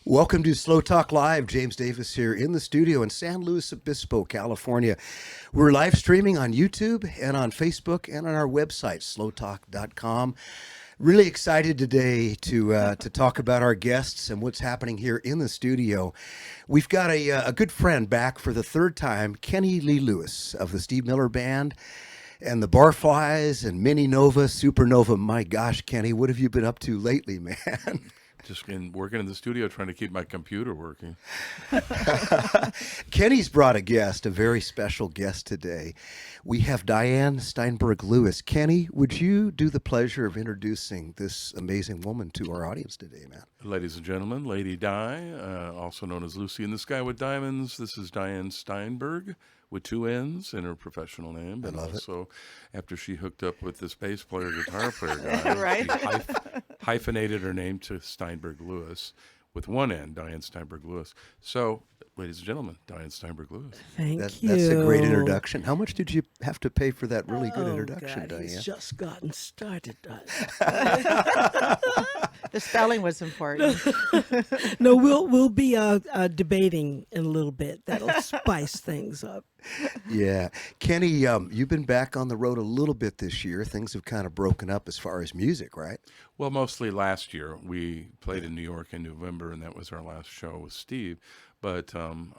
Welcome to Slow Talk Live. James Davis here in the studio in San Luis Obispo, California. We're live streaming on YouTube and on Facebook and on our website, slowtalk.com. Really excited today to talk about our guests and what's happening here in the studio. We've got a good friend back for the third time, Kenny Lee Lewis of the Steve Miller Band and the Barflies and Mini Nova, Supernova. My gosh, Kenny, what have you been up to lately, man? Just been working in the studio trying to keep my computer working. Kenny's brought a guest, a very special guest today. We have Dianne Steinberg Lewis. Kenny, would you do the pleasure of introducing this amazing woman to our audience today, man? Ladies and gentlemen, Lady Di, also known as Lucy in the Sky with Diamonds. This is Dianne Steinberg with two N's in her professional name. And also, after she hooked up with this bass player, guitar player guy, Right. she hyphenated her name to Steinberg Lewis with one N, Dianne Steinberg Lewis. So, ladies and gentlemen, Dianne Steinberg Lewis. Thank you. That's a great introduction. How much did you have to pay for that really good introduction, God, he's Dianne? just gotten started. The spelling was important. No, we'll be debating in a little bit. That'll spice things up. Yeah. Kenny, you've been back on the road a little bit this year. Things have kind of broken up as far as music, right? Well, mostly last year. We played in New York in November, and that was our last show with Steve. But I'm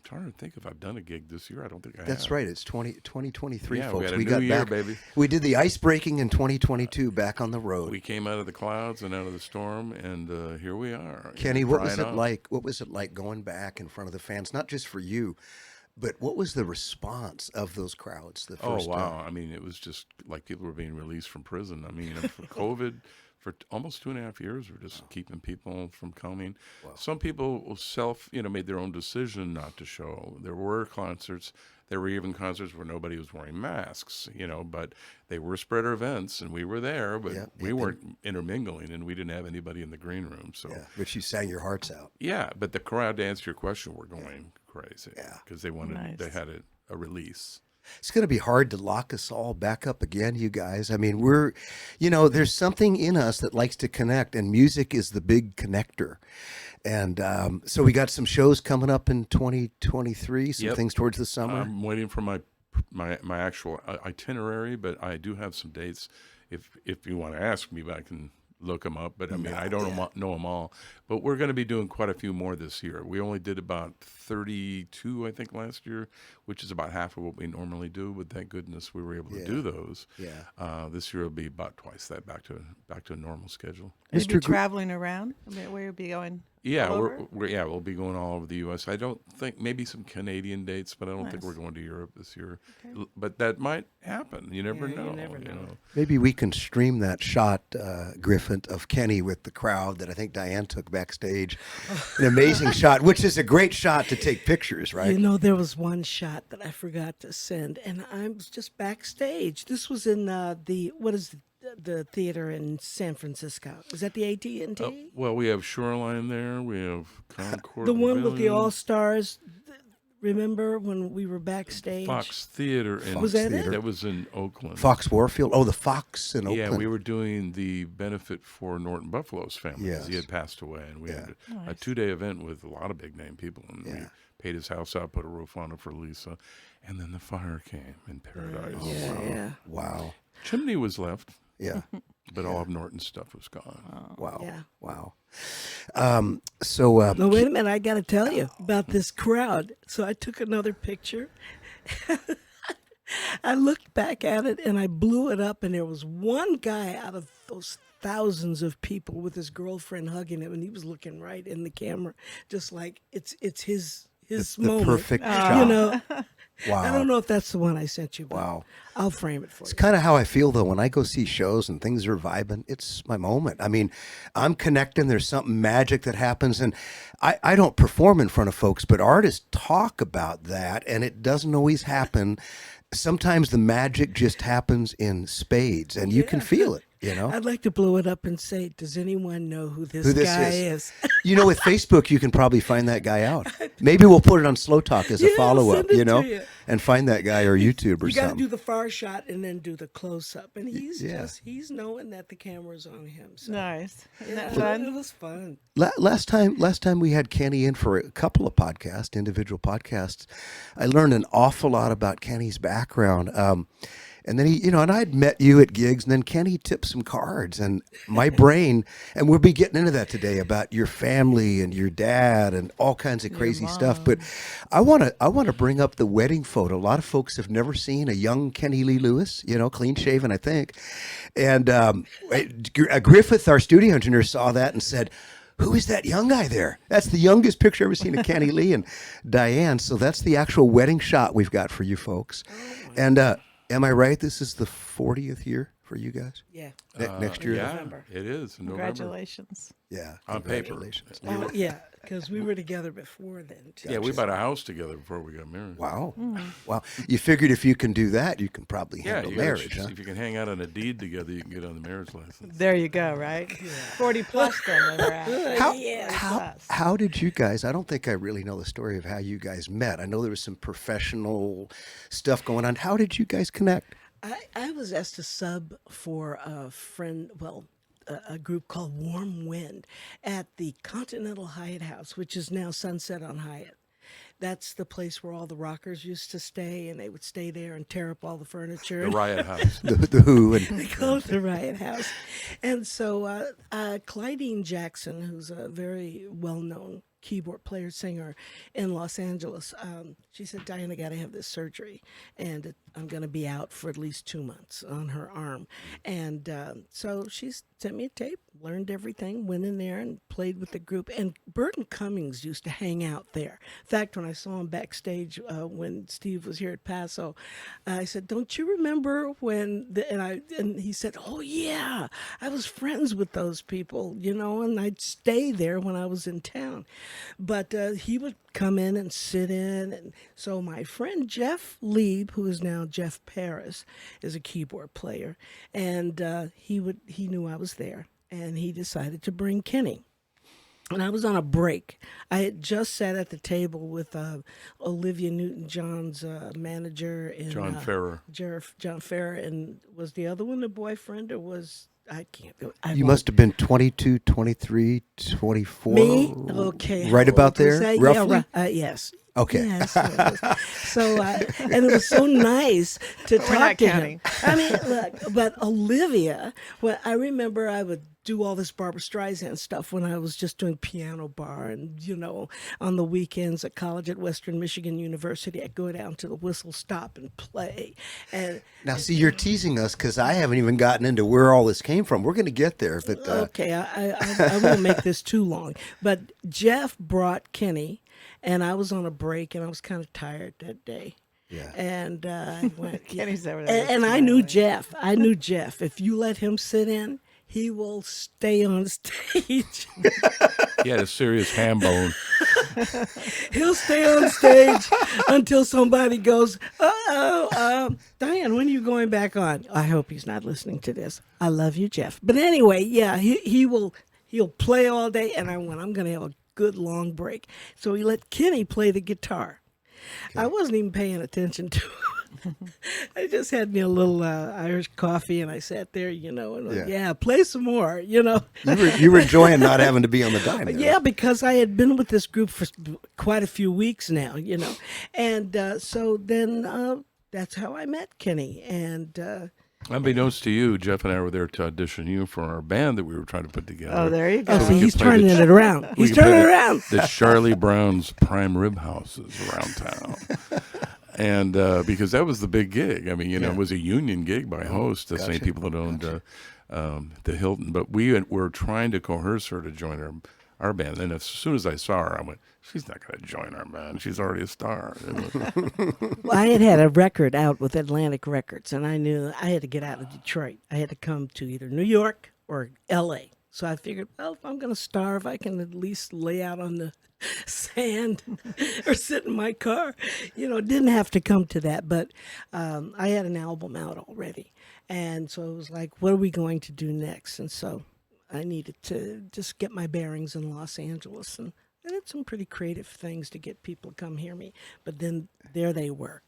trying to think if I've done a gig this year. I don't think I have. That's right. It's 2023, Yeah, folks. we had a We new got year, back, baby. We did the ice breaking in 2022 back on the road. We came out of the clouds and out of the storm, and here we are. Kenny, what was Trying it out. like? What was it like going back in front of the fans? Not just for you, but what was the response of those crowds the Oh, first wow. time? I mean, it was just like people were being released from prison. I mean, for COVID, for almost 2.5 years, we're just keeping people from coming. Some people made their own decision not to show. There were concerts. There were even concerts where nobody was wearing masks, but they were spreader events, and we were there, but we weren't intermingling, and we didn't have anybody in the green room. So, Yeah, but you sang your hearts out. yeah, but the crowd, to answer your question, were going crazy. Yeah. Because they wanted, Nice. they had a release. It's going to be hard to lock us all back up again, you guys. I mean, there's something in us that likes to connect, and music is the big connector. And so we got some shows coming up in 2023, some Yep. things towards the summer. I'm waiting for my actual itinerary, but I do have some dates. If you want to ask me, but I can look them up. But I mean, I don't know them all. But we're going to be doing quite a few more this year. We only did about 32, I think, last year, which is about half of what we normally do. But thank goodness we were able to do those. Yeah. This year will be about twice that, back to a normal schedule. Will you be Gr- traveling around? I mean, where you'll be going? Yeah, all over? we'll be going all over the U.S. I don't think maybe some Canadian dates, but I don't think Nice. we're going to Europe this year. But that might happen. You never Yeah, know. you never know. Maybe we can stream that shot, Griffin, of Kenny with the crowd that I think Dianne took backstage. An amazing shot, which is a great shot to take pictures, right? You know, there was one shot that I forgot to send, and I was just backstage. This was in the theater in San Francisco? Is that the AT&T? Well, we have Shoreline there. We have Concord. The one with the Pavilion, All Stars. Remember when we were backstage? Fox Theater. And Was that Theater. it? That was in Oakland. Fox Warfield. Oh, the Fox in Oakland. Yeah, we were doing the benefit for Norton Buffalo's family because he Yes. had passed away, and we had a Nice. 2-day event with a lot of big name people, and we paid his house out, put a roof on it for Lisa, and then the fire came in Paradise. Yeah. Wow. Chimney was left, Yeah. but all of Norton's stuff was gone. Wow. Yeah. Wow. No, wait a minute. I got to tell you about this crowd. So I took another picture. I looked back at it and I blew it up, and there was one guy out of those thousands of people with his girlfriend hugging him, and he was looking right in the camera, just like it's his the moment. perfect You shot. know, Wow. I don't know if that's the one I sent you, but Wow. I'll frame it for It's you. kind of how I feel, though, when I go see shows and things are vibing. It's my moment. I mean, I'm connecting. There's something magic that happens. And I don't perform in front of folks, but artists talk about that, and it doesn't always happen. Sometimes the magic just happens in spades, and you can feel it. You know? I'd like to blow it up and say, does anyone know who this, Who this guy is. is? You know, with Facebook, you can probably find that guy out. Maybe we'll put it on Slow Talk as a Yeah, follow-up, send it you know, to you. and find that guy or YouTube or You got to something. do the far shot and then do the close up. And he's Yeah. he's knowing that the camera's on him. So Nice. Isn't yeah, that fun? it was fun. Last time we had Kenny in for a couple of podcasts, individual podcasts, I learned an awful lot about Kenny's background. And then and I'd met you at gigs, and then Kenny tipped some cards, and my brain, and we'll be getting into that today about your family and your dad and all kinds of crazy stuff. But I want to bring up the wedding photo. A lot of folks have never seen a young Kenny Lee Lewis, clean shaven, I think. And Griffith, our studio engineer, saw that and said, "Who is that young guy there? That's the youngest picture I've ever seen of Kenny Lee and Dianne." So that's the actual wedding shot we've got for you folks. And am I right? This is the 40th year for you guys? Yeah. Next year? Yeah, November. it is in November. Congratulations. Yeah. On paper. Congratulations. Oh, yeah, because we were together before then, too. Yeah, we bought a house together before we got married. Wow. Wow. You figured if you can do that, you can probably Yeah, handle you gotta marriage, huh? if you can hang out on a deed together, you can get on the marriage license. There you go, right? 40 plus then we're at. How did you guys, I don't think I really know the story of how you guys met. I know there was some professional stuff going on. How did you guys connect? I was asked to sub for a friend, a group called Warm Wind at the Continental Hyatt House, which is now Sunset on Hyatt. That's the place where all the rockers used to stay, and they would stay there and tear up all the furniture. The Riot House. The Who and They call it the Riot House. And so Clydine Jackson, who's a very well-known keyboard player, singer in Los Angeles, she said, "Dianne, I got to have this surgery, and I'm going to be out for at least 2 months on her arm." And so she sent me a tape, learned everything, went in there and played with the group. And Burton Cummings used to hang out there. In fact, when I saw him backstage when Steve was here at Paso, I said, "Don't you remember when?" And he said, "Oh yeah, I was friends with those people, and I'd stay there when I was in town." But he would come in and sit in. And so my friend Jeff Lieb, who is now Jeff Paris, is a keyboard player. And he knew I was there. And he decided to bring Kenny. And I was on a break. I had just sat at the table with Olivia Newton-John's manager. And, John Ferrer. John Ferrer. And was the other one a boyfriend, or was... I can't. you must have been 22, 23, 24. Me? Okay. Right how about old was there, I? roughly? Yeah, yes. Okay. Yes, it was. So, and it was so nice to talk not to counting. him. I mean, look, but Olivia, well, I remember I would do all this Barbra Streisand stuff when I was just doing piano bar, and on the weekends at college at Western Michigan University, I'd go down to the Whistle Stop and play. And Now, see, you're teasing us because I haven't even gotten into where all this came from. We're going to get there. But okay, I won't make this too long. But Jeff brought Kenny, and I was on a break, and I was kind of tired that day. Yeah. And I went, Kenny's over there. and I knew Jeff. I knew Jeff. If you let him sit in, he will stay on stage. He had a serious ham bone. He'll stay on stage until somebody goes, Dianne, when are you going back on? I hope he's not listening to this. I love you, Jeff. But anyway, yeah, he'll play all day, and I'm going to have a good long break. So he let Kenny play the guitar. Okay. I wasn't even paying attention to him. I just had me a little Irish coffee, and I sat there, and play some more, You were enjoying not having to be on the dime. Yeah, because I had been with this group for quite a few weeks now, And so then that's how I met Kenny. And unbeknownst to you, Jeff and I were there to audition you for our band that we were trying to put together. Oh, there you go. see, he's turning it around. He's turning it around. The Charlie Brown's prime rib houses around town. And because that was the big gig. I mean, it was a union gig by Host, the same people that owned the Hilton. But we were trying to coerce her to join our band. And as soon as I saw her, I went, she's not going to join our band. She's already a star. Well, I had a record out with Atlantic Records, and I knew I had to get out of Detroit. I had to come to either New York or L.A. So I figured, well, if I'm going to starve, I can at least lay out on the sand or sit in my car. Didn't have to come to that, but I had an album out already. And so it was like, what are we going to do next? And so I needed to just get my bearings in Los Angeles. And I did some pretty creative things to get people to come hear me. But then there they were.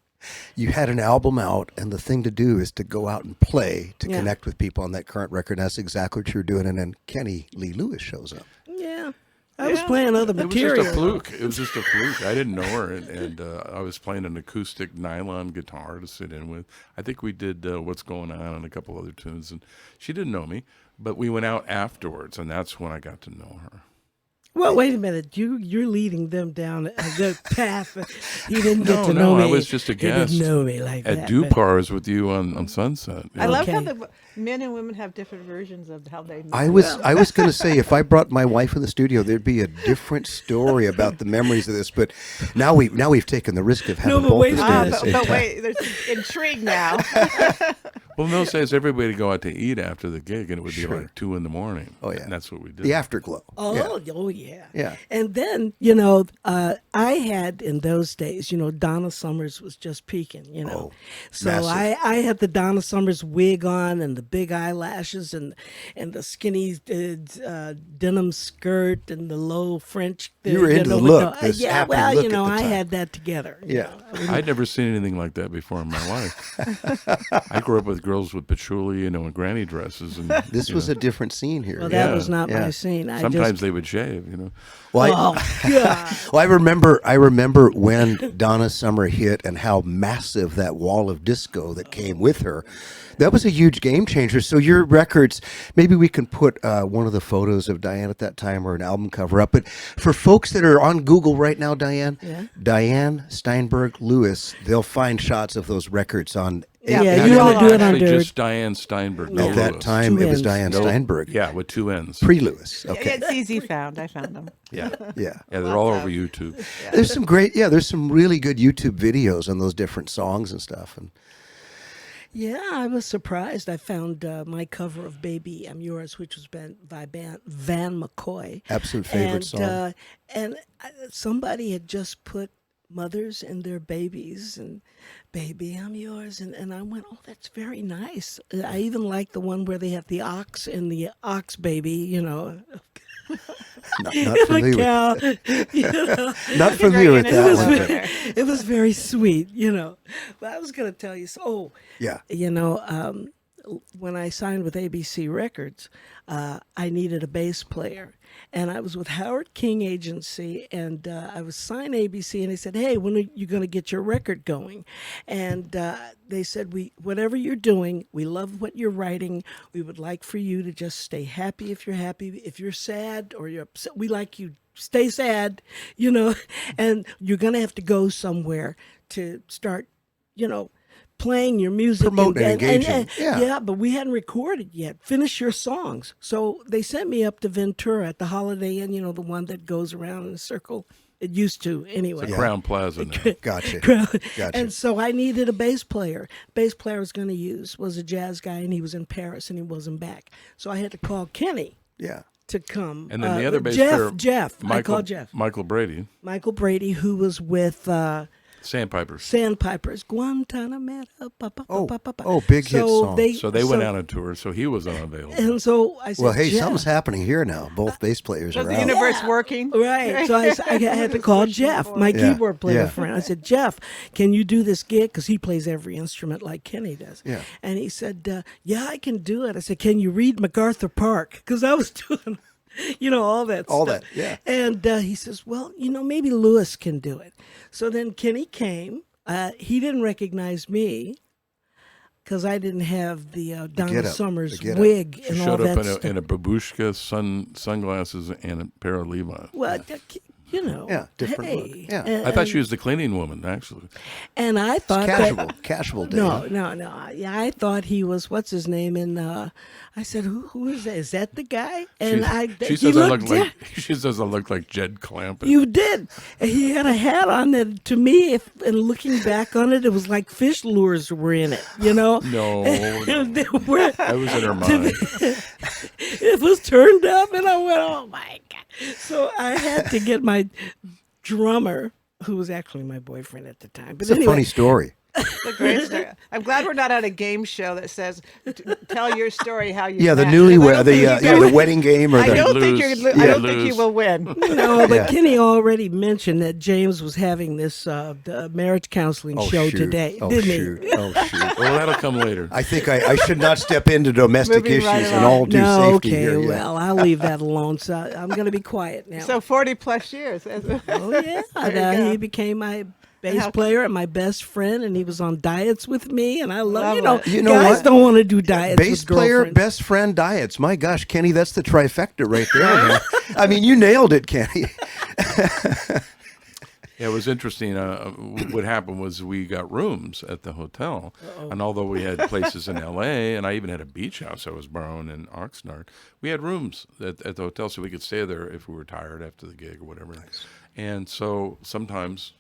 You had an album out, and the thing to do is to go out and play to Yeah. connect with people on that current record. That's exactly what you're doing. And then Kenny Lee Lewis shows up. Yeah. I was playing other It was material. just a fluke. It was just a fluke. I didn't know her, and I was playing an acoustic nylon guitar to sit in with. I think we did What's Going On and a couple other tunes, and she didn't know me, but we went out afterwards, and that's when I got to know her. Well, wait a minute. You're leading them down the path. He didn't get to know me. I was just a guest He didn't know me like at that. Dupars with you on Sunset. I love how Okay. the men and women have different versions of how they. I was going to say, if I brought my wife in the studio, there'd be a different story about the memories of this. But now we've taken the risk of having but both wait of a us there at minute. the same but time. wait, there's intrigue now. Well, in those days, everybody would go out to eat after the gig, and it would be Sure. like 2 a.m. Oh, yeah. And that's what we did. The afterglow. Oh, Yeah. oh yeah. Yeah. And then, I had in those days, Donna Summers was just peaking, Oh, So massive. I had the Donna Summers wig on and the big eyelashes and the skinny denim skirt and the low French. You were into the with look, this yeah, happy well, look at the I time. had that together. you Yeah. know. I'd never seen anything like that before in my life. I grew up with girls with patchouli, and granny dresses. And This was a different scene here. Well, yeah. that was not yeah. my scene. I sometimes just, they would shave. Well, oh, God. Well, I remember when Donna Summer hit and how massive that wall of disco that came with her. That was a huge game changer. So your records, maybe we can put one of the photos of Dianne at that time or an album cover up. But for folks that are on Google right now, Dianne, Yeah. Dianne Steinberg Lewis, they'll find shots of those records on. Yeah, Yeah, you want to do it Actually, under. just Dianne Steinberg. No At that Lewis. time, Two it was N's. Dianne No- Steinberg. Yeah, with 2 N's. Pre-Lewis. Okay. It's easy found. I found them. Yeah, Yeah. yeah, they're all over YouTube. There's some there's some really good YouTube videos on those different songs and stuff. And Yeah, I was surprised. I found my cover of "Baby I'm Yours," which was by Van McCoy. absolute favorite and, song. Somebody had just put mothers and their babies and "Baby I'm Yours," and I went, oh, that's very nice. I even like the one where they have the ox and the ox baby, Not the familiar with, cow. you know. not familiar with It that was one. very- but- there. It was very sweet, But I was going to tell you, Yeah. when I signed with ABC Records, I needed a bass player. And I was with Howard King Agency, and I was signed ABC, and they said, hey, when are you going to get your record going? And they said, whatever you're doing, we love what you're writing. We would like for you to just stay happy if you're happy. If you're sad or you're upset, we like you stay sad, and you're going to have to go somewhere to start, playing your music. Promoting and engaging. Yeah. Yeah, but we hadn't recorded yet. Finish your songs. So they sent me up to Ventura at the Holiday Inn, the one that goes around in a circle. It used to, anyway. Crown Plaza now. Gotcha. Gotcha. And so I needed a bass player. Bass player I was going to use was a jazz guy, and he was in Paris, and he wasn't back. So I had to call Kenny Yeah. to come. And then the other bass player, Jeff. I Michael, called Jeff. Michael Brady, Michael Brady, who was with Sandpipers. Sandpipers, Guantanamera. Big hit song. So they went out on tour, so he was unavailable. And so I said, Well, hey, Jeff. something's happening here now. Both bass players Was are the out. universe working? Right. So I had to call Jeff, my Yeah, keyboard player yeah. friend. I said, Jeff, can you do this gig? Because he plays every instrument like Kenny does. Yeah. And he said, yeah, I can do it. I said, can you read MacArthur Park? Because I was doing, all that All stuff. that, yeah. And he says, well, maybe Lewis can do it. So then Kenny came. He didn't recognize me because I didn't have the Donna get-up, Summers the get-up. wig She and all showed that up stuff. in a babushka, sunglasses, and a pair of Levi's. Well, Yeah, different look. hey. Yeah. I thought she was the cleaning woman, actually. And I thought Casual day. No. Yeah, I thought he was what's his name, and I said, "Who is that? Is that the guy?" And She he says I looked look like she says I look like Jed Clampett. You did. And he had a hat on that. To me, and looking back on it, it was like fish lures were in it. No, They were- I was in her mind. it was turned up, and I went, "Oh my god!" So I had to get my drummer, who was actually my boyfriend at the time. But It's a anyway, funny story. It's a great story. I'm glad we're not on a game show that says, "Tell your story how you." Yeah, the met." newlywed, the wedding game, or I the don't think lose. I Yeah. don't think you Lose. will win. No, but Yeah. Kenny already mentioned that James was having this the marriage counseling show shoot. today, Oh didn't shoot! he? Oh shoot! Well, that'll come later. I think I should not step into domestic Moving issues right and along. all due No, safety okay, here. Yeah. well, I'll leave that alone. So I'm going to be quiet now. So 40 plus years. Oh yeah, There you go. he became my bass How- player and my best friend, and he was on diets with me, and I love Love it. You know guys what? don't want to do diets Bass with player, girlfriends. best friend, diets. My gosh, Kenny, that's the trifecta right there, man. I mean, you nailed it, Kenny. Yeah, it was interesting. What happened was we got rooms at the hotel, and although we had places in L.A. and I even had a beach house I was borrowing in Oxnard, we had rooms at the hotel so we could stay there if we were tired after the gig or whatever. And so sometimes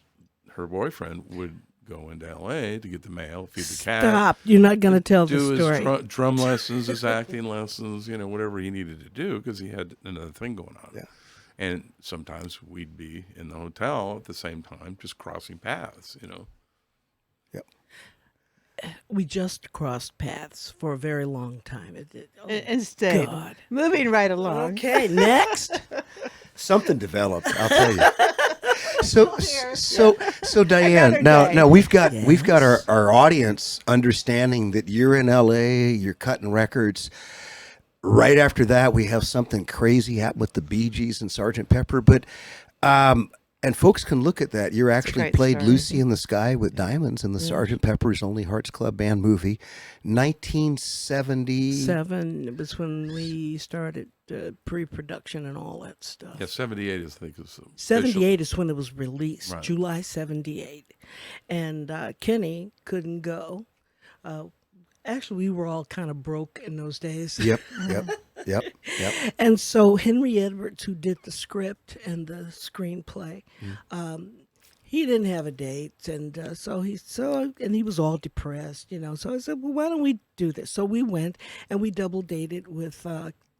her boyfriend would go into L.A. to get the mail, feed the cat, Stop! You're not going to tell the do story. his drum lessons, his acting lessons, whatever he needed to do because he had another thing going on. Yeah. And sometimes we'd be in the hotel at the same time, just crossing paths, Yep. We just crossed paths for a very long time. Instead, God. moving right along. Okay, next. Something developed, I'll tell you. So Dianne, Another day. now we've got Yes. our audience understanding that you're in LA, you're cutting records. Right after that, we have something crazy happen with the Bee Gees and Sgt. Pepper. But and folks can look at that. You're actually great played story. Lucy in the Sky with Diamonds in the Sgt. Pepper's Lonely Hearts Club Band movie, 1970. 7 was when we started pre-production and all that stuff. Yeah, 78 is, I think, is official. 78 is when it was released, Right. July 78. And Kenny couldn't go. Actually, we were all kind of broke in those days. Yep. And so Henry Edwards, who did the script and the screenplay, he didn't have a date, and so he was all depressed, So I said, well, why don't we do this? So we went and we double dated with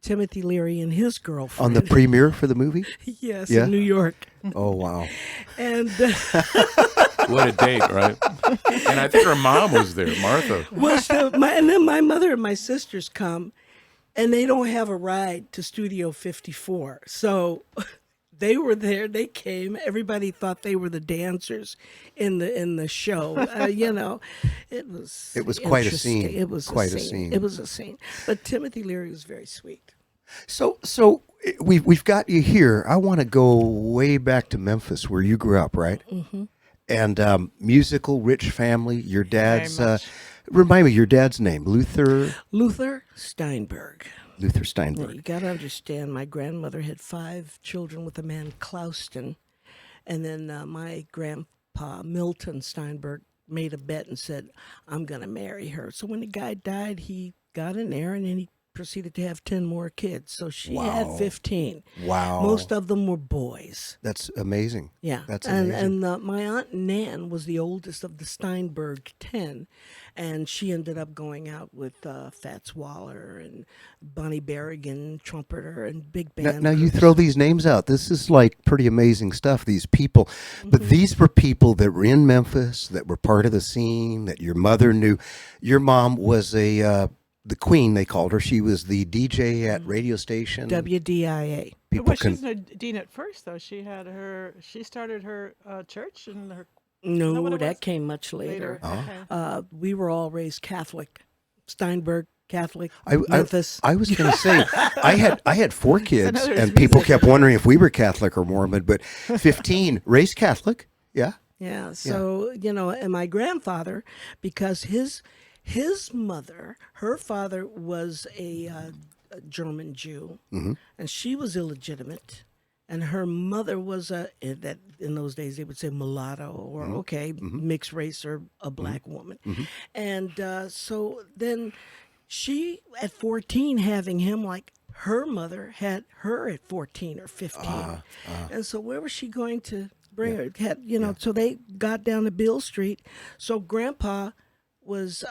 Timothy Leary and his girlfriend. On the premiere for the movie? Yes, Yeah? in New York. Oh, wow. And What a date, right? And I think her mom was there, Martha. and then my mother and my sisters come, and they don't have a ride to Studio 54. So they were there. They came. Everybody thought they were the dancers in the show. It was quite a interesting. scene. It was Quite a a scene. scene. It was a scene. But Timothy Leary was very sweet. So we've got you here. I want to go way back to Memphis, where you grew up, right? Mm-hmm. And musical, rich family. Your dad's much. remind me your dad's name, Luther Steinberg. Steinberg. You got to understand, my grandmother had 5 children with a man, Clouston. And then my grandpa, Milton Steinberg, made a bet and said, I'm going to marry her. So when the guy died, he got in there and then he proceeded to have 10 more kids. So she had 15. Wow. Most of them were boys. That's amazing. Yeah. That's amazing. And my Aunt Nan was the oldest of the Steinberg 10. And she ended up going out with Fats Waller and Bonnie Berrigan, trumpeter, and big band. Now you groups. throw these names out. This is like pretty amazing stuff, these people. But Mm-hmm. these were people that were in Memphis, that were part of the scene, that your mother knew. Your mom was the queen, they called her. She was the DJ at radio station. WDIA. People Well, can. she's a dean at first, though. She started her church and her. No, what it that was? came much later. Okay. We were all raised Catholic. Steinberg, Catholic, I Memphis. was going to say I had 4 kids, another and people reason. kept wondering if we were Catholic or Mormon. But 15 raised Catholic, yeah. Yeah, so and my grandfather, because his mother, her father was a German Jew, and she was illegitimate, and her mother was in those days they would say mulatto or mixed race or a black woman, and so then she at 14 having him like her mother had her at 14 or 15, and so where was she going to bring her? So they got down to Beale Street. So Grandpa was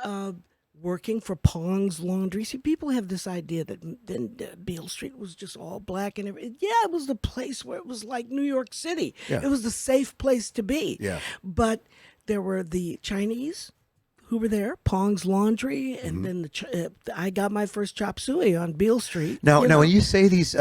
working for Pong's Laundry. See, people have this idea that then Beale Street was just all black and everything. Yeah, it was the place where it was like New York City. Yeah. It was the safe place to be. Yeah. But there were the Chinese who were there, Pong's Laundry, and then I got my first chop suey on Beale Street. Now, you know. when you say these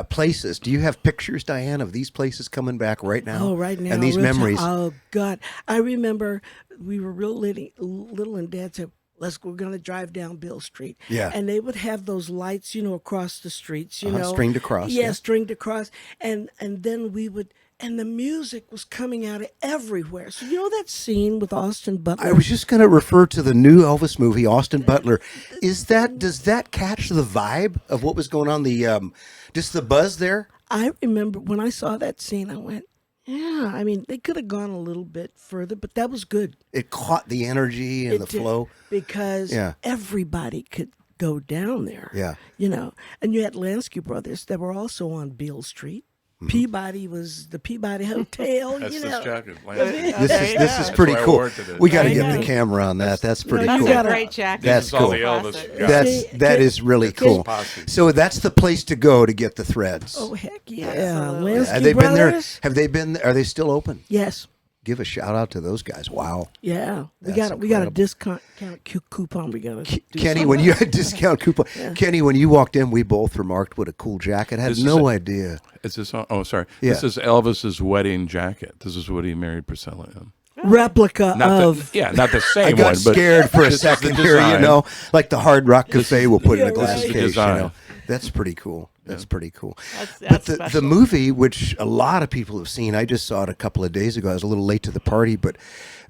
places, do you have pictures, Diane, of these places coming back right now? Oh, right now. And these real memories. Oh, God. I remember we were real little and Dad said, we're going to drive down Beale Street. Yeah. And they would have those lights, across the streets, stringed across, Yeah, yeah. stringed across. And then we would, and the music was coming out of everywhere. So that scene with Austin Butler? I was just going to refer to the new Elvis movie, Austin Butler. Does that catch the vibe of what was going on? Just the buzz there? I remember when I saw that scene, I went, yeah, I mean, they could have gone a little bit further, but that was good. It caught the energy and It the did, flow. because Yeah. everybody could go down there. Yeah. And you had Lansky Brothers that were also on Beale Street. Peabody was the Peabody Hotel. That's you this know. jacket. This is pretty why I cool. wore it today. We got to I get know. the camera on that. That's pretty No, you cool. That's gotta- a great jacket. That's This is all cool. the Elvis. Classic. Yeah. That is really cool. Posse. So that's the place to go to get the threads. Oh heck yeah! Absolutely. Lansky Have they been there? Brothers? Have they been? Are they still open? Yes. Give a shout out to those guys. Wow. Yeah. We That's got a incredible. discount coupon. We got to Kenny, when you had discount coupon, Kenny, when you walked in, we both remarked what a cool jacket. I had This is no idea. Is this? Oh, sorry. Yeah. This is Elvis's wedding jacket. This is what he married Priscilla in. replica Not of. not the same I got one, but scared for a this is the second here, design. like the Hard Rock Cafe will put in a Yeah, glass right. case. Design. That's pretty cool. That's pretty cool. That's But the special. movie, which a lot of people have seen, I just saw it a couple of days ago. I was a little late to the party, but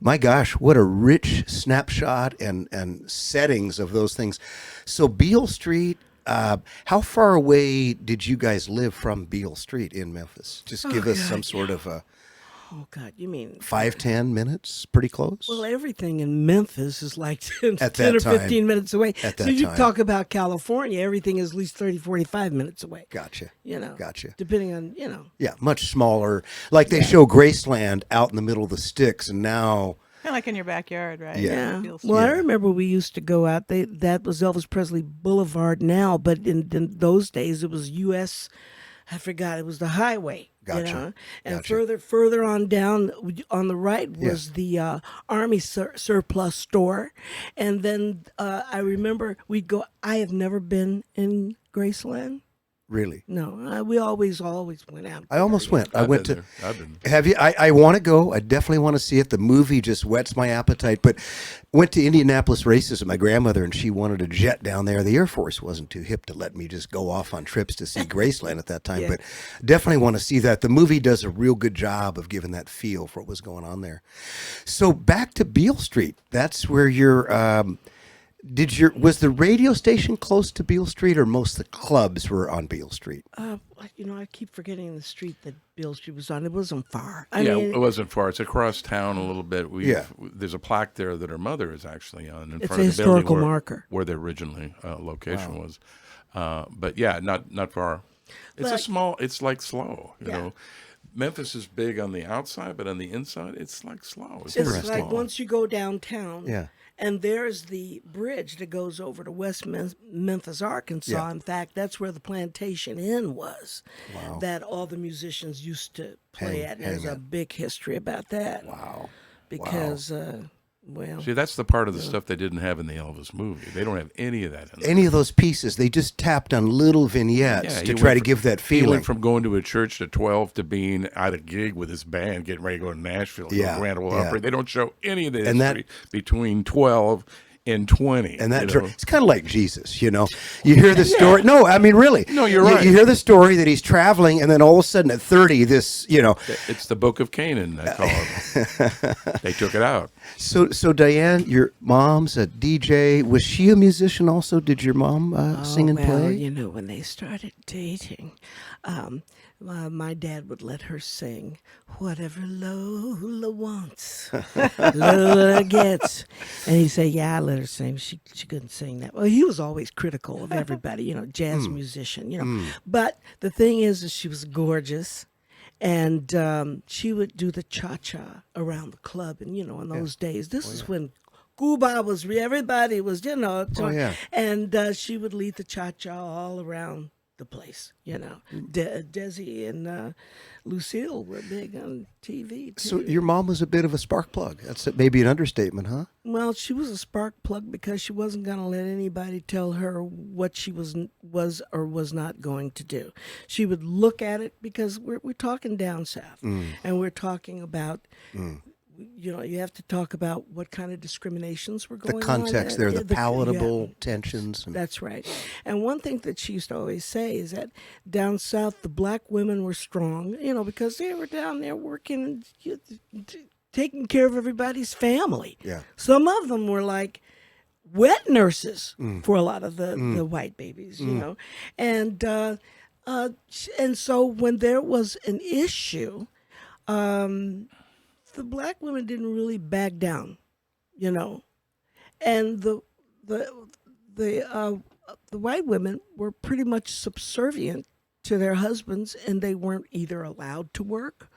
my gosh, what a rich snapshot and settings of those things. So Beale Street, how far away did you guys live from Beale Street in Memphis? Just give us some sort of a Oh God, you mean 5-10 minutes? Pretty close? Well, everything in Memphis is like 10, At 10 that or time. 15 minutes away. At So that you time. talk about California, everything is at least 30, 45 minutes away. Gotcha. Gotcha. Depending on, Yeah, much smaller. Like they show Graceland out in the middle of the sticks, and now Kind of like in your backyard, right? Yeah. Beale Well, I Street. remember we used to go out. That was Elvis Presley Boulevard now, but in those days it was U.S. I forgot, it was the highway. Gotcha. And Gotcha. further on down on the right was the Army surplus store, and then I remember we'd go. I have never been in Graceland. really. No, we always went out. I almost went. I I've went been to. there. I've been. Have you? I want to go. I definitely want to see it. The movie just whets my appetite. But went to Indianapolis races with my grandmother, and she wanted a jet down there. The Air Force wasn't too hip to let me just go off on trips to see Graceland at that time. Yeah. But definitely want to see that. The movie does a real good job of giving that feel for what was going on there. So back to Beale Street. That's where you're. Was the radio station close to Beale Street, or most of the clubs were on Beale Street? I keep forgetting the street that Beale Street was on. It wasn't far. I Yeah, mean, it wasn't far. It's across town a little bit. Yeah. There's a plaque there that her mother is actually on in It's front a of the building historical where, marker. where the originally location was. But yeah, not far. It's But- it's like slow, you know. Memphis is big on the outside, but on the inside, it's like slow. It's it's very like small. once you go downtown. Yeah. And there's the bridge that goes over to West Memphis, Arkansas. Yeah. In fact, that's where the Plantation Inn was. Wow. That all the musicians used to play Hang- at. And there's hang a at. big history about that. Wow. Because, See, that's the part of the stuff they didn't have in the Elvis movie. They don't have any of that in there. Any of those pieces, they just tapped on little vignettes Yeah, to he try went to from- give that He feeling. went from going to a church at 12 to being at a gig with his band, getting ready to go to Nashville, Yeah, to Grand Ole yeah. Opry. They don't show any of the And that- history between 12 and 20. And that you know? it's kind of like Jesus, you know. You hear the story. No, I mean really. No, you're You- right. You hear the story that he's traveling, and then all of a sudden at 30, this, you know. It's the Book of Canaan, I call it. They took it out. So Diane, your mom's a DJ. Was she a musician also? Did your mom sing and well, play? when they started dating, my dad would let her sing whatever Lola wants, Lola gets. And he'd say, yeah, I let her sing. She couldn't sing that. Well, he was always critical of everybody, jazz musician, But the thing is she was gorgeous. And she would do the cha-cha around the club. And, in those days, this is when Cuba was, everybody was, Oh, yeah. And she would lead the cha-cha all around the place. Desi and Lucille were big on TV too. So your mom was a bit of a spark plug. That's maybe an understatement, huh? Well, she was a spark plug because she wasn't going to let anybody tell her what she was or was not going to do. She would look at it because we're talking down south, and we're talking about. You have to talk about what kind of discriminations were going on. The context there, the palatable tensions. That's right. And one thing that she used to always say is that down south, the black women were strong, because they were down there working and taking care of everybody's family. Yeah. Some of them were like wet nurses for a lot of the white babies, And so when there was an issue, the black women didn't really back down, and the white women were pretty much subservient to their husbands, and they weren't either allowed to work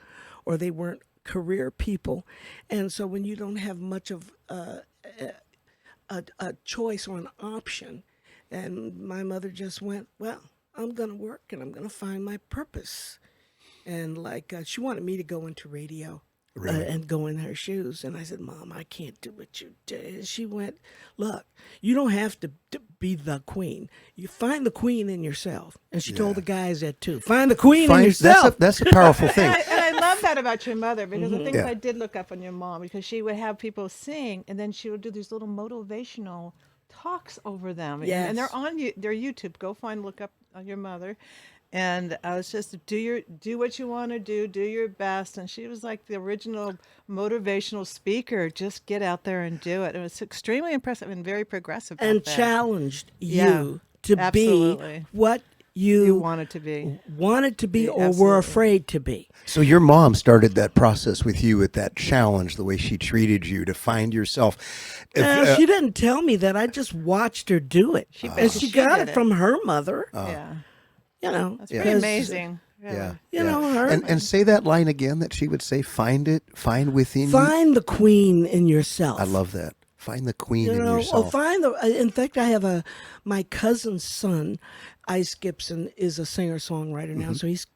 or they weren't career people. And so when you don't have much of a choice or an option, and my mother just went, well, I'm going to work and I'm going to find my purpose. And she wanted me to go into radio. Really? And go in her shoes. And I said, Mom, I can't do what you did. And she went, look, you don't have to be the queen. You find the queen in yourself. And she told the guys that too. Find the queen in yourself. That's a powerful thing. And I love that about your mother, because the things I did look up on your mom, because she would have people sing, and then she would do these little motivational talks over them. Yes. And they're on their YouTube. Go look up your mother. And I was just do what you want to do your best. And she was like the original motivational speaker. Just get out there and do it. It was extremely impressive and very progressive. And challenged you to absolutely. Be what you wanted to be or absolutely. were afraid to be. So your mom started that process with you with that challenge, the way she treated you to find yourself. She didn't tell me that. I just watched her do it. She got did it from her mother. Yeah. That's pretty amazing. Yeah. Her. And say that line again that she would say, find within you. Find the queen in yourself. I love that. Find the queen in yourself. In fact, I have my cousin's son, Ice Gibson, is a singer-songwriter now, so he's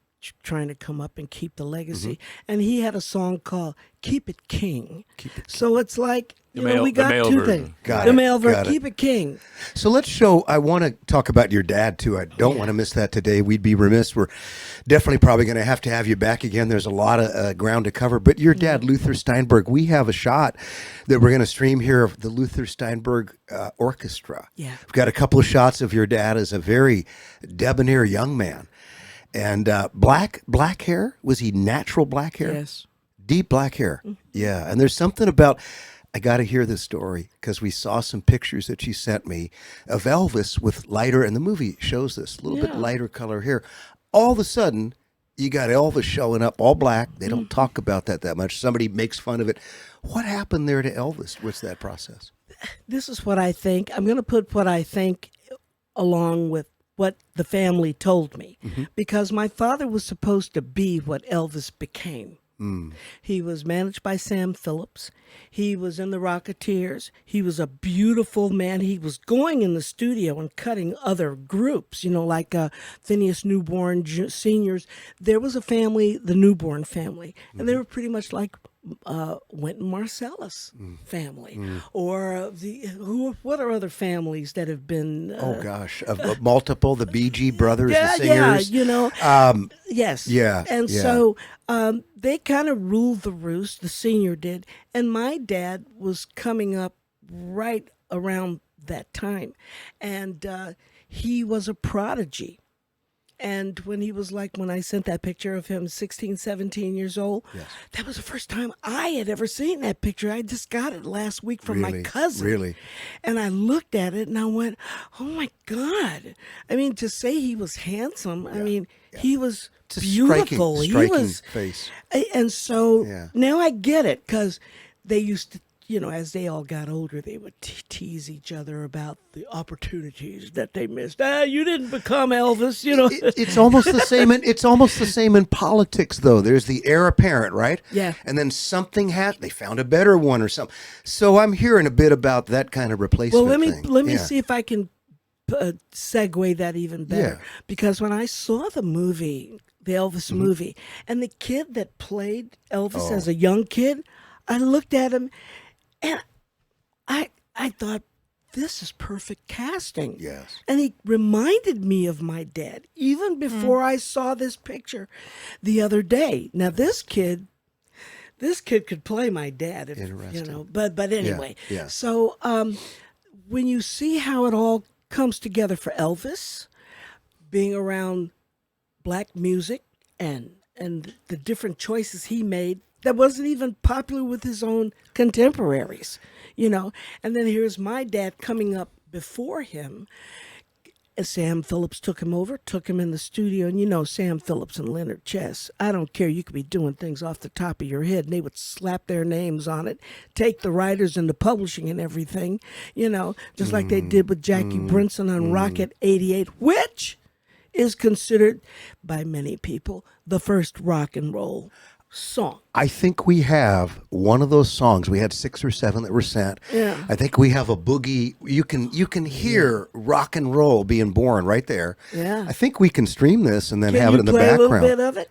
trying to come up and keep the legacy. And he had a song called Keep It King. So it's like, we got two things. The male version. Got it. Keep it king. So let's show, I want to talk about your dad too. I don't want to miss that today. We'd be remiss. We're definitely probably going to have you back again. There's a lot of ground to cover. But your dad, Luther Steinberg, we have a shot that we're going to stream here of the Luther Steinberg Orchestra. Yeah. We've got a couple of shots of your dad as a very debonair young man. And black hair? Was he natural black hair? Yes. Deep black hair. Yeah. And there's something about, I got to hear this story because we saw some pictures that you sent me of Elvis with lighter, and the movie shows this, a little bit lighter color hair. All of a sudden, you got Elvis showing up all black. They don't talk about that much. Somebody makes fun of it. What happened there to Elvis? What's that process? This is what I think. I'm going to put what I think along with what the family told me, because my father was supposed to be what Elvis became. He was managed by Sam Phillips. He was in the Rocketeers. He was a beautiful man. He was going in the studio and cutting other groups, like Phineas Newborn Seniors. There was a family, the Newborn family, and they were pretty much like Wynton Marsalis family, or what are other families that have been? Of multiple, the BG brothers, the singers. Yes. Yeah. And so they kind of ruled the roost, the senior did. And my dad was coming up right around that time. And he was a prodigy. And when I sent that picture of him 16, 17 years old, that was the first time I had ever seen that picture. I just got it last week from my cousin. Really? And I looked at it and I went, oh my God. I mean, to say he was handsome, he was beautiful. Striking face. And so now I get it, because they used to, as they all got older, they would tease each other about the opportunities that they missed. You didn't become Elvis, It's almost the same. It's almost the same in politics, though. There's the heir apparent, right? Yeah. And then something happened. They found a better one or something. So I'm hearing a bit about that kind of replacement. Well, let me thing. see if I can segue that even better. Yeah. Because when I saw the movie, the Elvis movie, and the kid that played Elvis as a young kid, I looked at him and I thought, this is perfect casting. Yes. And he reminded me of my dad even before I saw this picture the other day. Now this kid could play my dad, if, Interesting. But anyway. yeah. So when you see how it all comes together for Elvis, being around black music and the different choices he made that wasn't even popular with his own contemporaries, and then here's my dad coming up before him. Sam Phillips took him in the studio, and Sam Phillips and Leonard Chess. I don't care. You could be doing things off the top of your head, and they would slap their names on it, take the writers and the publishing and everything, just like they did with Jackie Brinson on Rocket 88, which is considered by many people the first rock and roll song. I think we have one of those songs. We had 6 or 7 that were sent. Yeah. I think we have a boogie. You can hear rock and roll being born right there. Yeah. I think we can stream this and then Can have you it in the play a little background. bit of it?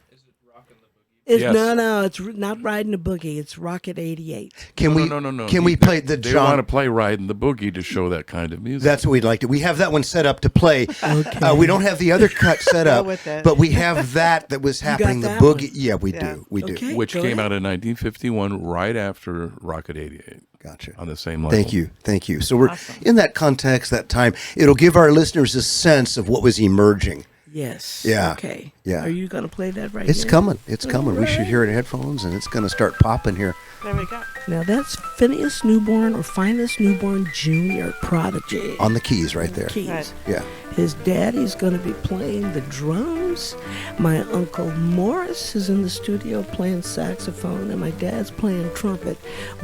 It's, Yes. No, it's not Riding the Boogie. It's Rocket 88. Can we? No. Can we play the They John? want to play Riding the Boogie to show that kind of music. That's what we'd like to. We have that one set up to play. Okay. We don't have the other cut set up, with it. but we have that was happening. The that boogie. one? Yeah, we Yeah. do. We do. Okay. which Go came ahead. out in 1951, right after Rocket 88, Gotcha. on the same level. Thank you. So we're in that context, that time. It'll give our listeners a sense of what was emerging. Yes. Yeah. Okay. Yeah. Are you going to play that right It's now? coming. It's coming. We should Alright. hear it in headphones, and it's going to start popping here. There we go. Now that's Phineas Newborn or Finest Newborn Jr. Prodigy. On the keys right there. Keys. Right. Yeah. His daddy's going to be playing the drums. My uncle Morris is in the studio playing saxophone, and my dad's playing trumpet.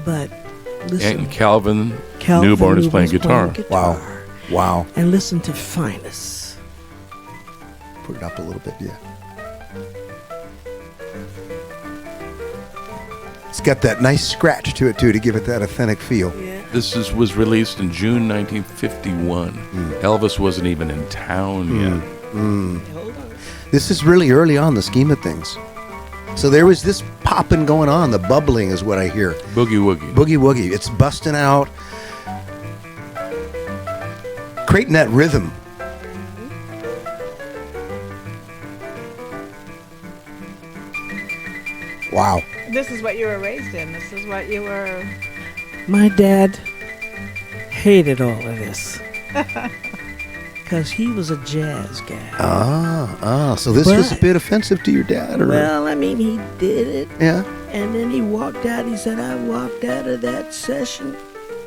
But listen, And Calvin, Calvin Newborn is playing Newborn's guitar. Wow. Wow. And listen to Finest. Put it up a little bit, yeah. It's got that nice scratch to it, too, to give it that authentic feel. Yeah. This was released in June 1951. Elvis wasn't even in town yet. Hold on. This is really early on the scheme of things. So there was this popping going on. The bubbling is what I hear. Boogie Woogie. Boogie woogie. It's busting out. Creating that rhythm. Wow. This is what you were raised in. This is what you were. My dad hated all of this because he was a jazz guy. So this was a But- bit offensive to your dad, or Well, I mean, he did it. yeah. And then he walked out. He said, I walked out of that session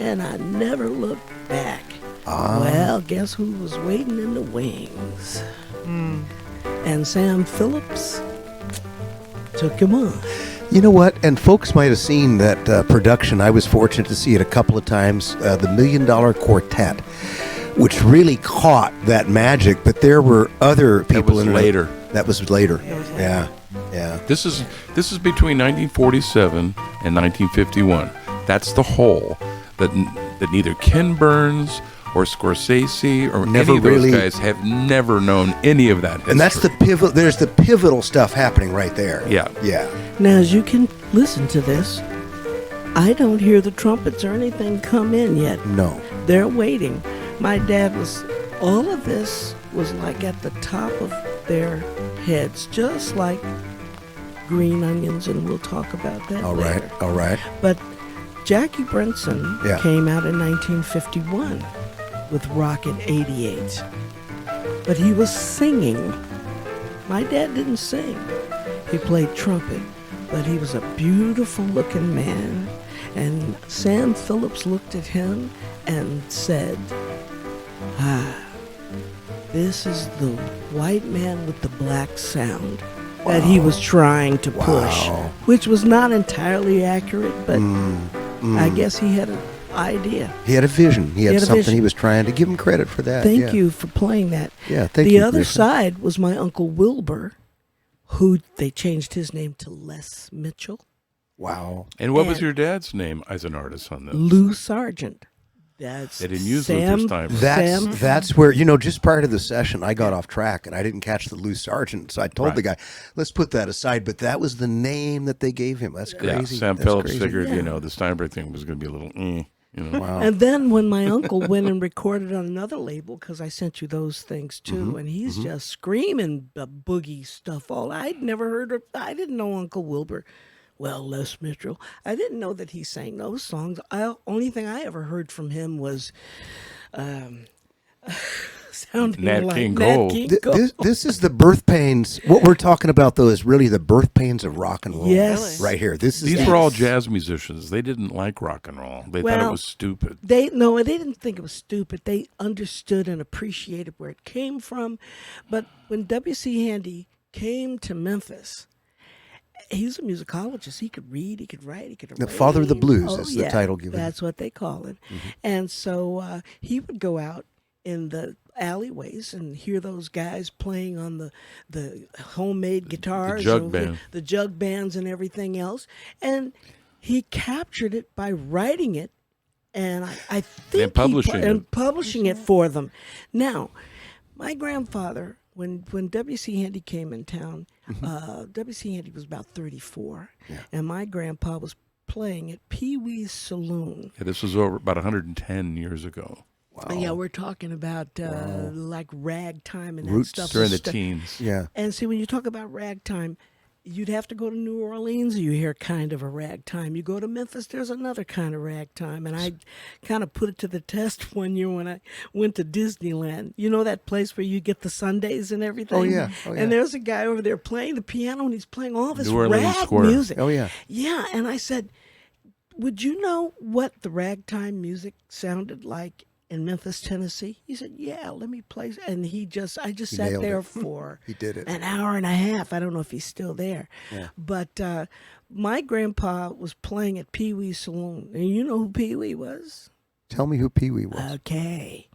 and I never looked back. Well, guess who was waiting in the wings? And Sam Phillips took him on. You know what? And folks might have seen that production. I was fortunate to see it a couple of times. The $1 Million Quartet, which really caught that magic. But there were other people was in it. later. That was later. Yeah. This is between 1947 and 1951. That's the hole that neither Ken Burns or Scorsese or Never any of those really- guys have never known any of that history. And that's the pivot. There's the pivotal stuff happening right there. Yeah. Yeah. Now, as you can listen to this, I don't hear the trumpets or anything come in yet. No. They're waiting. My dad all of this was like at the top of their heads, just like green onions, and we'll talk about that All later. right. All right. But Jackie Brinson Yeah. came out in 1951 with Rocket 88. But he was singing. My dad didn't sing. He played trumpet, but he was a beautiful looking man. And Sam Phillips looked at him and said, this is the white man with the black sound that he was trying to push, Wow. which was not entirely accurate, but I guess he had an idea. He had a vision. He had had a something vision. he was trying to give him credit for that. Thank yeah. you for playing that. Yeah, thank the you, other Griffin. side was my Uncle Wilbur, who they changed his name to Les Mitchell. Wow. And what was And- your dad's name as an artist on this? Lou Sargent. That's They didn't use Sam. Luther Steinberg. That's where, just prior to the session, I got off track and I didn't catch the Lou Sargent. So I told the guy, let's put that aside. But that was the name that they gave him. That's crazy. Yeah, Sam That's Phillips crazy. figured, the Steinberg thing was going to be a little, Wow. And then when my uncle went and recorded on another label, because I sent you those things too, and he's just screaming the boogie stuff. I'd never heard of. I didn't know Uncle Wilbur. Well, Les Mitchell. I didn't know that he sang those songs. Only thing I ever heard from him was sounding Nat like King Nat Cole. King Th- Cole. This is the birth pains. What we're talking about, though, is really the birth pains of rock and roll. Yes. Right here. This is These were all jazz musicians. They didn't like rock and roll. They thought it Well, was stupid. They didn't think it was stupid. They understood and appreciated where it came from. But when W.C. Handy came to Memphis, he's a musicologist. He could read, he could write, he could The father of the arrange. blues is the yeah, title given. That's what they call it. And so he would go out in the alleyways and hear those guys playing on the homemade guitars, jug and band. the jug bands and everything else. And he captured it by writing it, and I think publishing it for them. Now, my grandfather, when W.C. Handy came in town, W.C. Handy was about 34, and my grandpa was playing at Pee Wee's Saloon. Yeah, this was over about 110 years ago. Wow. Yeah, we're talking about like ragtime and Roots that stuff. During the teens. Yeah. And see, when you talk about ragtime, you'd have to go to New Orleans, you hear kind of a ragtime. You go to Memphis, there's another kind of ragtime. And I kind of put it to the test one year when I went to Disneyland. You know that place where you get the sundaes and everything? Oh, yeah. And there's a guy over there playing the piano, and he's playing all this New Orleans rag Square. music. Oh, yeah. Yeah, and I said, would you know what the ragtime music sounded like in Memphis, Tennessee? He said, yeah, let me play. And I just sat nailed there it. for He did it. an hour and a half. I don't know if he's still there. Yeah. But my grandpa was playing at Pee Wee's Saloon. And you know who Pee Wee was? Tell me who Pee Wee was. Okay.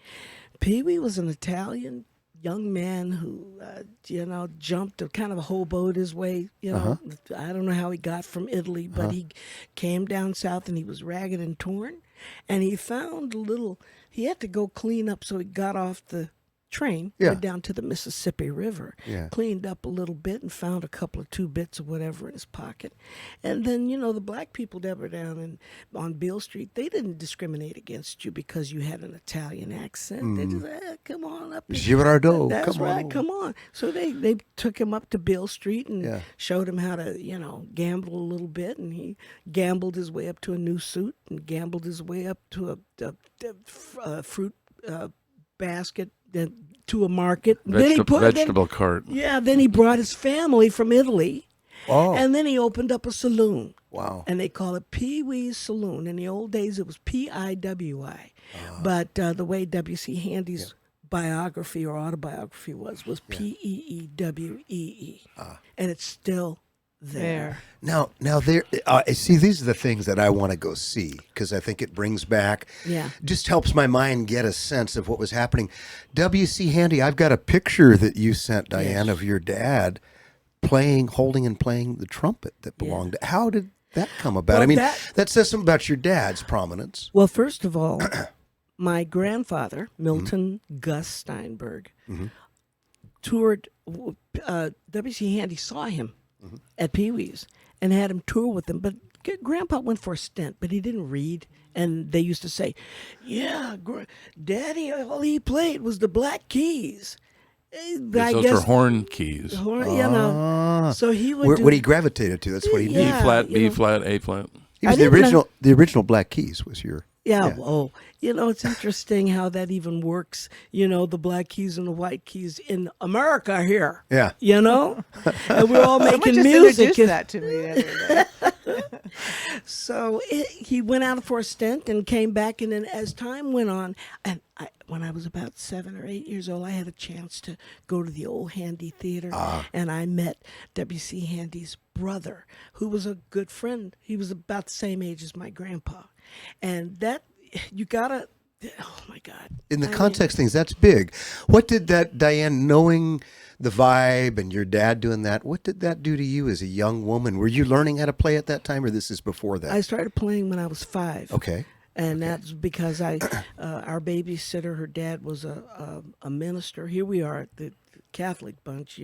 Pee Wee was an Italian young man who, jumped, kind of hoboed his way. I don't know how he got from Italy, but he came down south and he was ragged and torn. And he found he had to go clean up, so he got off the train, went down to the Mississippi River, cleaned up a little bit and found a couple of 2 bits of whatever in his pocket. And then, the black people that were down on Beale Street, they didn't discriminate against you because you had an Italian accent. They just come on up. Girardeau, That's come right, on. come on. So they took him up to Beale Street and showed him how to, gamble a little bit. And he gambled his way up to a new suit and gambled his way up to a fruit basket, then to a market. Vegetable cart. Yeah, then he brought his family from Italy. Oh. And then he opened up a saloon. Wow. And they call it Pee Wee's Saloon. In the old days, it was P-I-W-I. But the way W.C. Handy's biography or autobiography was P-E-E-W-E-E. And it's still there. Now there. See, these are the things that I want to go see because I think it brings back. Yeah. Just helps my mind get a sense of what was happening. W.C. Handy, I've got a picture that you sent, Dianne, of your dad holding and playing the trumpet that belonged. How did that come about? Well, I mean, that says something about your dad's prominence. Well, first of all, my grandfather, Milton Gus Steinberg, toured. W.C. Handy saw him at Pee Wee's and had him tour with him. But Grandpa went for a stint, but he didn't read. And they used to say, yeah, Daddy, all he played was the Black Keys. Those are horn keys. So he would what he gravitated to. That's what he did. Yeah. B flat, B you know. flat, A flat. He was I the didn't original. The original Black Keys was your. Yeah, well, it's interesting how that even works. The Black Keys and the White Keys in America here. Yeah. And we're all making Someone just music. introduced that to me the other day. So he went out for a stint and came back, and then as time went on, and when I was about 7 or 8 years old, I had a chance to go to the old Handy Theater, and I met W.C. Handy's brother, who was a good friend. He was about the same age as my grandpa, and that you gotta. Oh my God! In the context things, that's big. What did that, Dianne, knowing the vibe and your dad doing that, what did that do to you as a young woman? Were you learning how to play at that time, or this is before that? I started playing when I was 5. Okay. And that's because our babysitter, her dad was a minister. Here we are at the Catholic bunch.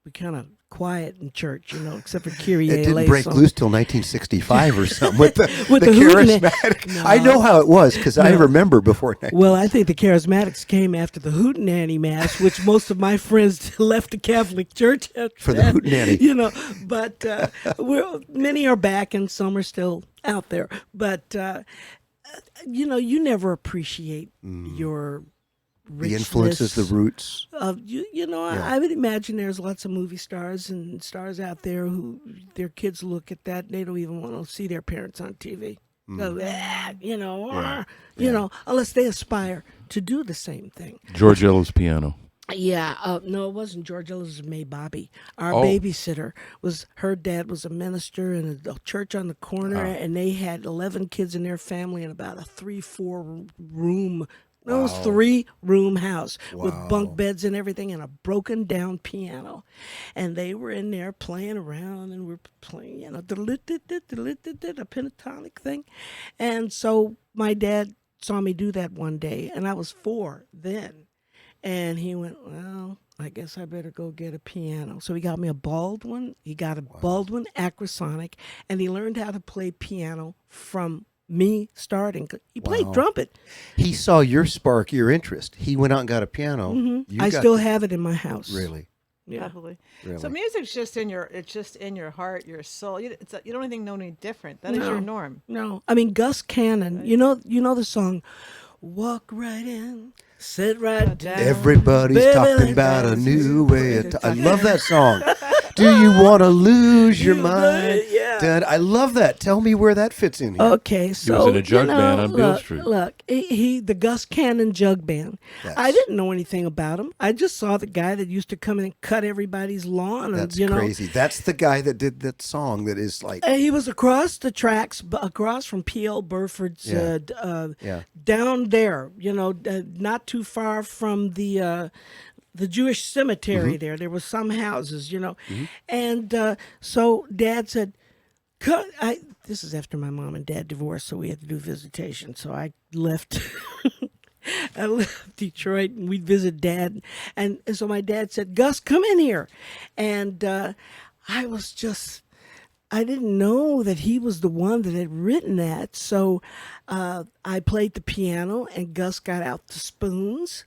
We kind of quiet in church, except for Kyrie It didn't eleison. break loose till 1965 or something with the, With the the hootenanny. charismatic. No. I know how it was because I No. remember before. Well, I think the Charismatics came after the Hootenanny Mass, which most of my friends left the Catholic Church after For the that, Hootenanny. But many are back and some are still out there. But, you never appreciate your The influences, the richness roots. of I would imagine there's lots of movie stars and stars out there who their kids look at that and they don't even want to see their parents on TV. Go, unless they aspire to do the same thing. George Ellis piano. Yeah, no, it wasn't George Ellis. It was May Bobby. Our Oh. babysitter her dad was a minister in a church on the corner, and they had 11 kids in their family in about a 3-4 room. No, it was 3-room house with bunk beds and everything and a broken down piano. And they were in there playing around and we're playing, a pentatonic thing. And so my dad saw me do that one day and I was 4 then. And he went, well, I guess I better go get a piano. So he got me a Baldwin. He got a Baldwin Acrosonic and he learned how to play piano from me starting. He played trumpet. He saw your spark, your interest. He went out and got a piano. You I got still have it in my house. Really? Yeah. Probably. Really? So music's just in your heart, your soul. You don't even know any different. That is your norm. No. I mean, Gus Cannon, you know the song, Walk Right In, Sit Right Down. Everybody's Baby, talking like about a that. new way. I love that song. Do you want to lose your mind? Yeah. Dad, I love that. Tell me where that fits in here. Okay, so in a jug band on Beale Street. Look, the Gus Cannon jug band. I didn't know anything about him. I just saw the guy that used to come in and cut everybody's lawn. That's and, crazy. That's the guy that did that song that is like. He was across the tracks, across from P.L. Burford's, down there. Not too far from the Jewish cemetery there. There were some houses, and so Dad said, this is after my mom and dad divorced, so we had to do visitation. So I left. I left Detroit and we'd visit Dad. And so my dad said, Gus, come in here. And I didn't know that he was the one that had written that. So I played the piano and Gus got out the spoons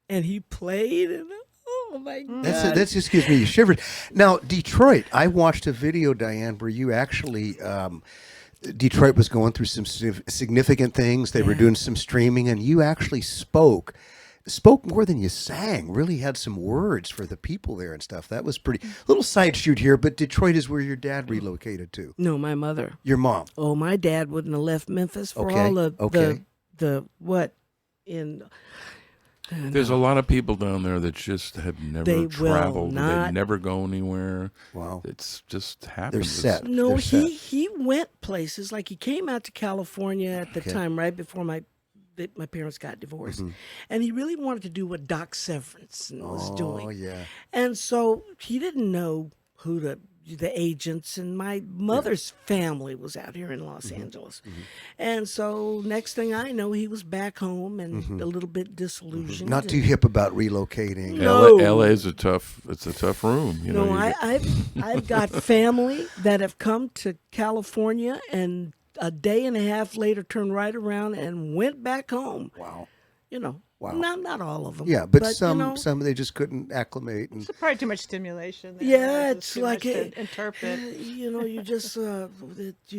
and he played and oh my God. That just gives me shivers. Now, Detroit, I watched a video, Diane, where you actually, Detroit was going through some significant things. They were doing some streaming, and you actually spoke more than you sang, really had some words for the people there and stuff. That was pretty. Little side shoot here, but Detroit is where your dad relocated to. No, my mother. Your mom. Oh, my dad wouldn't have left Memphis for Okay, all of okay. the what in. There's a lot of people down there that just have never They will traveled. not- They never go anywhere. Wow. It's just happens. They're It's- set. No, They're set. he went places. Like he came out to California at the Okay. time, right before my parents got divorced, and he really wanted to do what Doc Severinsen was doing. Oh, yeah. And so he didn't know who the agents, and my mother's family was out here in Los Angeles. And so next thing I know, he was back home and a little bit disillusioned. Not too hip about relocating. No. LA is it's a tough room. You know, No, I've got family that have come to California and a day and a half later turned right around and went back home. Wow. Wow. Not all of them. Yeah, but you some they just couldn't acclimate. And It's probably too much stimulation. There. Yeah, It's it's too like much it- to interpret. you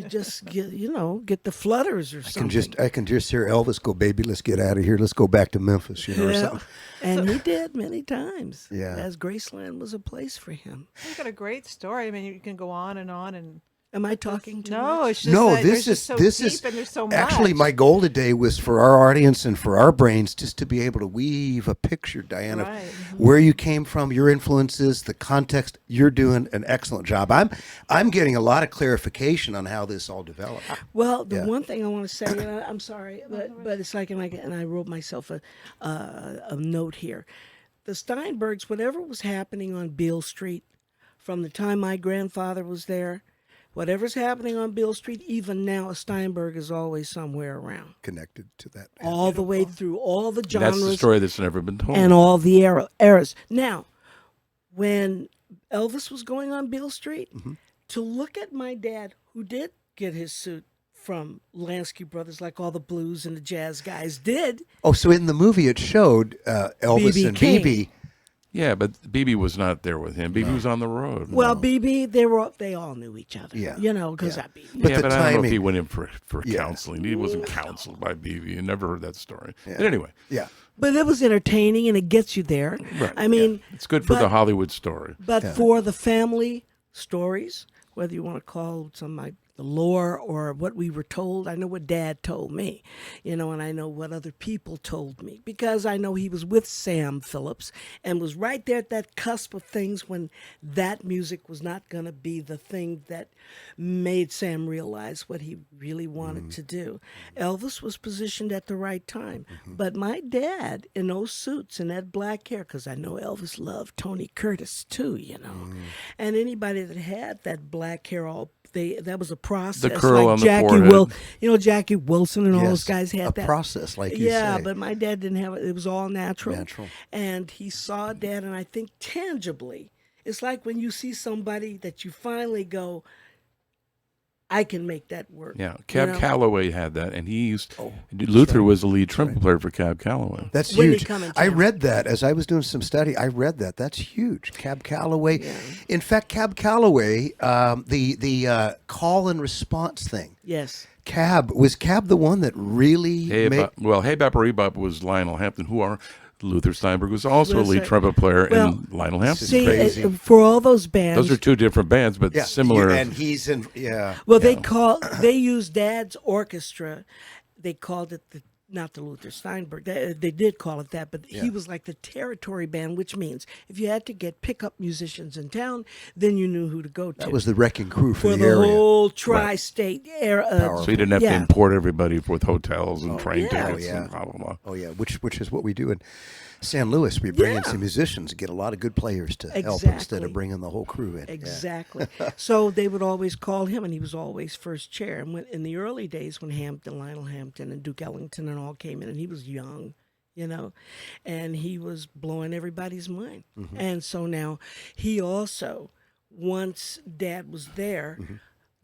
just get the flutters or something. I can just hear Elvis go, baby, let's get out of here. Let's go back to Memphis, or Yeah. something. And he did many times. Yeah. As Graceland was a place for him. You've got a great story. I mean, you can go on and. Am I talking too No, much? it's just No, that this there's is just so this deep is and there's so actually much. my goal today was for our audience and for our brains just to be able to weave a picture, Diane, Right. of where you came from, your influences, the context. You're doing an excellent job. I'm getting a lot of clarification on how this all developed. Well, the Yeah. one thing I want to say, and I'm sorry, but it's like, and I wrote myself a note here. The Steinbergs, whatever was happening on Beale Street, from the time my grandfather was there, whatever's happening on Beale Street, even now, Steinberg is always somewhere around, Connected to that. all the way through all the That's genres the story that's never been told. and all the eras. Now, when Elvis was going on Beale Street, to look at my dad, who did get his suit from Lansky Brothers, like all the blues and the jazz guys did. Oh, so in the movie it showed Elvis B.B. and King. BB. Yeah, but BB was not there with him. BB was on the road. Well, BB, they all knew each other. Yeah. You know, because Yeah. BB. But yeah, the but I don't know if timing- he went in for Yeah. counseling. He wasn't counseled by BB. I never heard that story. But anyway, Yeah. But it was entertaining and it gets you there. Right, I mean, it's good for the but- Hollywood story. But for the family stories, whether you want to call some like the lore or what we were told, I know what Dad told me, you know, and I know what other people told me because I know he was with Sam Phillips and was right there at that cusp of things when that music was not going to be the thing that made Sam realize what he really wanted to do. Elvis was positioned at the right time, but my dad in those suits and that black hair, because I know Elvis loved Tony Curtis too, you know, and anybody that had that black hair all that was a process. curl like on the Jackie forehead. you know, Jackie Wilson and all Yes, those guys had a that process, like you yeah, say. but my dad didn't have it. It was all natural. Natural. And he saw Dad, and I think tangibly, it's like when you see somebody that you finally go, I can make that work. Yeah, Cab You know? Calloway had that, and he used. Luther was the lead trumpet player for Cab Calloway. That's When they huge. come in I town. read that as I was doing some study. I read that. That's huge. Cab Calloway. In fact, Cab Calloway, the call and response thing. Yes. Cab the one that really Hey, made. Hey Bop Bop was Lionel Hampton, who are Luther Steinberg was also a Was lead it- trumpet player Well, in Lionel Hampton. See, crazy. for all those bands, Those are two different bands, but Yeah, similar. and he's in. Yeah. well, they used Dad's orchestra. They called it not the Luther Steinberg. They did call it that, but he was like the territory band, which means if you had to get pickup musicians in town, then you knew who to go to. That was the wrecking crew for, for the the area. whole tri-state area. so you didn't have to yeah. import everybody with hotels and train yeah. tickets Oh, yeah. and blah, blah, blah. Oh yeah, which is what we do in San Luis. We bring in Yeah. some musicians, get a lot of good players to help instead Exactly. of bringing the whole crew in. Yeah. Exactly. So they would always call him, and he was always first chair. And when in the early days, when Lionel Hampton, and Duke Ellington and all came in, and he was young, you know, and he was blowing everybody's mind. And so now he also, once Dad was there,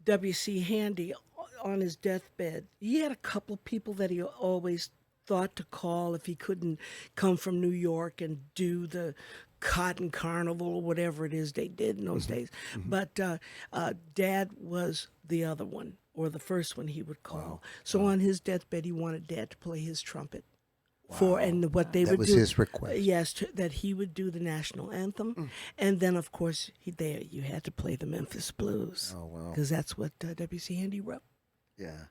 W.C. Handy on his deathbed, he had a couple people that he always thought to call if he couldn't come from New York and do the Cotton Carnival or whatever it is they did in those days. But Dad was the other one, or the first one he would call. So on his deathbed, he wanted Dad to play his trumpet. And what they That would was do, his request. yes, that he would do the national anthem, and then of course you had to play the Memphis Blues. Oh, wow. Because that's what W.C. Handy wrote. Yeah.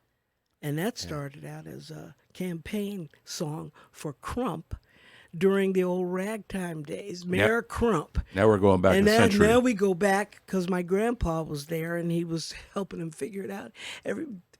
And that started out as a campaign song for Crump during the old ragtime days, Mayor Crump. Now we're going back And a century. now we go back because my grandpa was there and he was helping him figure it out.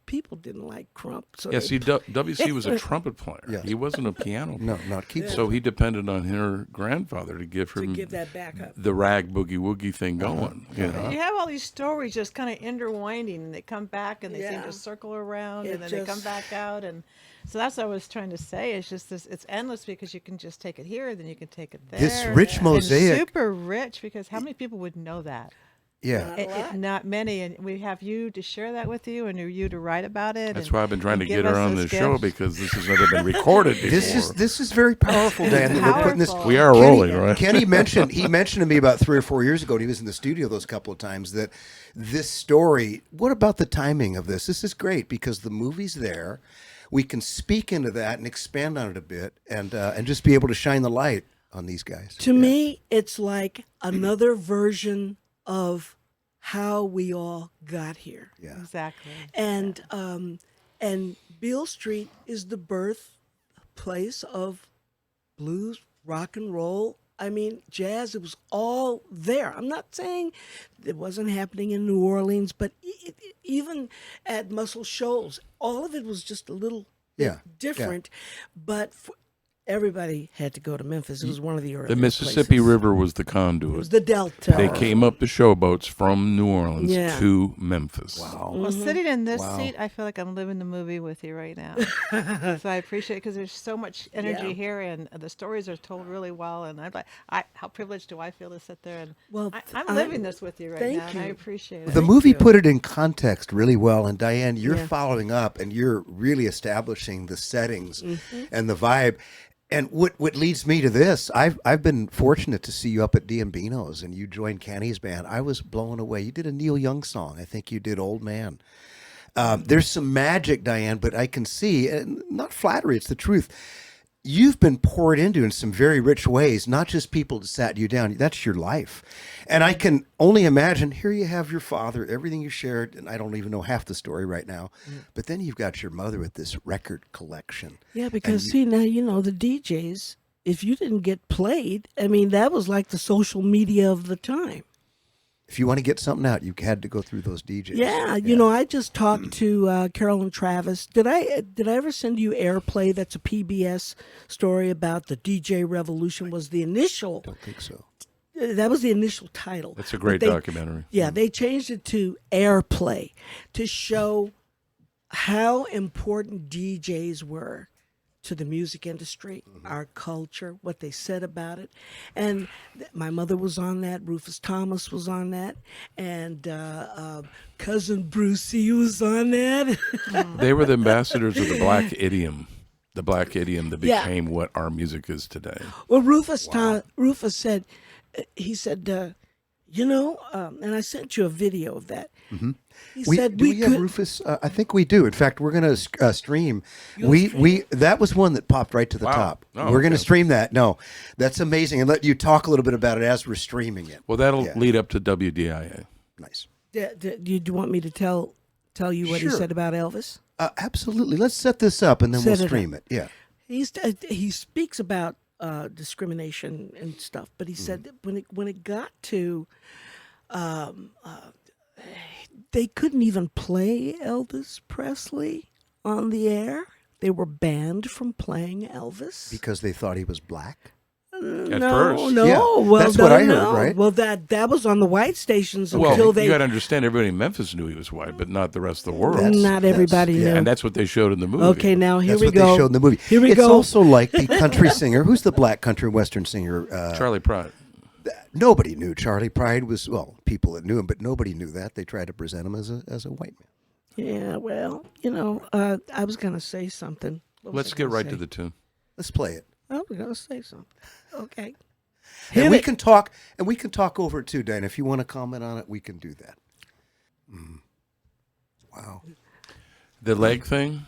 People didn't like Crump. So Yeah, they see, W.C. was a trumpet player. Yeah. He wasn't a piano player. No, not keyboard. So he depended on her grandfather to give to him give that back up. the rag boogie woogie thing going. You know? You have all these stories just kind of interwinding, and they come back and they seem Yeah. to circle around, It and then they come just- back out, and so that's what I was trying to say. It's just this; it's endless because you can just take it here, then you can take it there. This rich And mosaic- super rich, because how many people would know that? Yeah. Not many, and we have you to share that with you, and you to write about it. That's and- why I've been trying to and get give her us on those this show gifts. because this has never been recorded before. This is very powerful, Dan. That we're putting this. Powerful. We are rolling, right? Kenny mentioned to me about 3 or 4 years ago, and he was in the studio those couple of times, that this story. What about the timing of this? This is great because the movie's there. We can speak into that and expand on it a bit, and just be able to shine the light on these guys. To me, it's like another version of how we all got here. Yeah. Exactly. And Beale Street is the birthplace of blues, rock and roll. I mean, jazz. It was all there. I'm not saying it wasn't happening in New Orleans, but even at Muscle Shoals, all of it was just a little Yeah, different. But everybody had to go to Memphis. It was one of the early The Mississippi River was the It conduit. was the Delta. They came up the showboats from New Orleans Yeah. to Memphis. Wow. Well, sitting in this Wow. seat, I feel like I'm living the movie with you right now. So I appreciate it because there's so much energy Yeah. here, and the stories are told really well. And I'm like, how privileged do I feel to sit there and Well, I'm living this with you right thank now, and I you. appreciate it. The movie put it in context really well, and Diane, you're Yeah. following up, and you're really establishing the settings Mm-hmm. and the vibe. And what leads me to this, I've been fortunate to see you up at Diambino's, and you joined Canny's band. I was blown away. You did a Neil Young song. I think you did "Old Man." There's some magic, Diane, but I can see, and not flattery, it's the truth. You've been poured into in some very rich ways, not just people that sat you down. That's your life. And I can only imagine, here you have your father, everything you shared, and I don't even know half the story right now. But then you've got your mother with this record collection. Yeah, because see now the DJs. If you didn't get played, I mean that was like the social media of the time. If you want to get something out, you had to go through those DJs. Yeah, I just talked to Carolyn Travis. Did I ever send you Airplay? That's a PBS story about the DJ revolution. Was the initial? I don't think so. That was the initial title. That's a But great they- documentary. Yeah, they changed it to Airplay to show how important DJs were to the music industry, our culture, what they said about it. And my mother was on that, Rufus Thomas was on that, and Cousin Brucey was on that. They were the ambassadors of the black idiom. The black idiom that Yeah. became what our music is today. Well, Rufus said, he said, and I sent you a video of that. He said do we we have could. Rufus? I think we do. In fact, we're going to stream. We that was one that popped right to the Wow. top. Oh, we're going to okay. stream that. No, that's amazing. And let you talk a little bit about it as we're streaming it. Well, that'll Yeah. lead up to WDIA. Nice. Do you want me to tell you what he Sure. said about Elvis? Absolutely. Let's set this up and then we'll Set it stream it. Yeah. He speaks about discrimination and stuff, but he said that when it got to they couldn't even play Elvis Presley on the air. They were banned from playing Elvis. Because they thought he was black. At no, first. no. Yeah, Well, that's what I heard, no. right? Well, that was on the white stations Well, until they. you got to understand, everybody in Memphis knew he was white, but not the rest of the world. Not everybody yeah. knew. And that's what they showed in the movie. Okay, now here That's we what go. they showed in the movie. Here we it's go. also like the country singer. Who's the black country western singer? Charlie Pride. Nobody knew Charlie Pride was, well, people that knew him, but nobody knew that. They tried to present him as a white man. Yeah, well, I was going to say something. What was Let's I get gonna right say? to the tune. Let's play it. I was going to say something. Okay. And Hit we it. can talk over it too, Dan. If you want to comment on it, we can do that. Wow. The leg thing,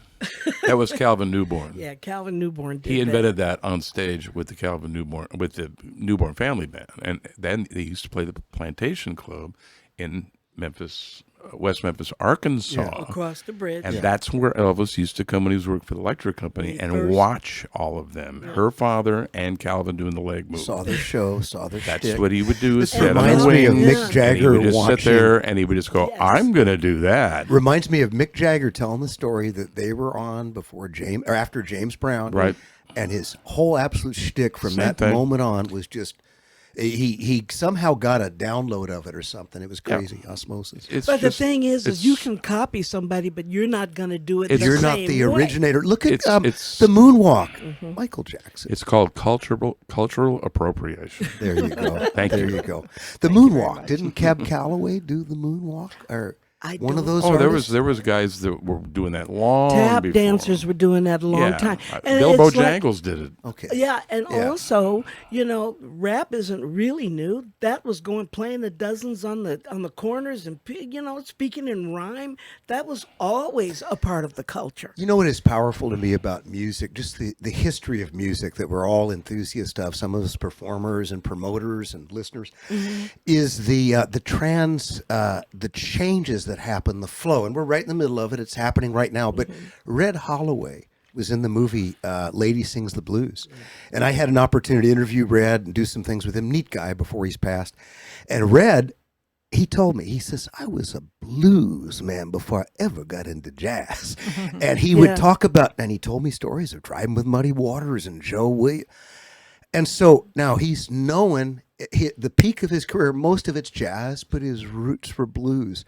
that was Calvin Newborn. Yeah, Calvin Newborn did He that. invented that on stage with the Newborn Family Band, and then they used to play the Plantation Club in Memphis, West Memphis, Arkansas. Across the bridge. And that's where Elvis used to come when he was working for the electric company and First. watch all of them. Her father and Calvin doing the leg move. Saw their show, saw their That's shtick. what he would do. Is This sit on reminds the me of wings, Mick and Jagger he would just watching. sit there and he would just go, Yes. "I'm going to do that." Reminds me of Mick Jagger telling the story that they were on before James or after James Brown, Right. And his whole absolute shtick from Same that thing. moment on was just he somehow got a download of it or something. It was crazy osmosis. It's But just- the thing is it's- you can copy somebody, but you're not going to do it. It's- the You're not same the way. originator. Look at It's- the moonwalk, Michael Jackson. It's called cultural appropriation. There you go. Thank there you. you go. The moonwalk. Didn't Cab Calloway do the moonwalk? Or I one of don't- those? Oh, artists? there was guys that were doing that long Tap before. dancers were doing that a long Yeah. time. And Bilbo it's like- Bojangles did it. Okay. Yeah, and Yeah. also, rap isn't really new. That was playing the dozens on the corners and speaking in rhyme. That was always a part of the culture. You know what is powerful to me about music? Just the history of music that we're all enthusiasts of. Some of us performers and promoters and listeners is the changes that happen, the flow, and we're right in the middle of it. It's happening right now. But Red Holloway was in the movie Lady Sings the Blues, and I had an opportunity to interview Red and do some things with him. Neat guy before he's passed, and Red. he told me, he says, I was a blues man before I ever got into jazz. And he would talk about, and he told me stories of driving with Muddy Waters and Joe Williams. And so now he's knowing the peak of his career, most of it's jazz, but his roots were blues.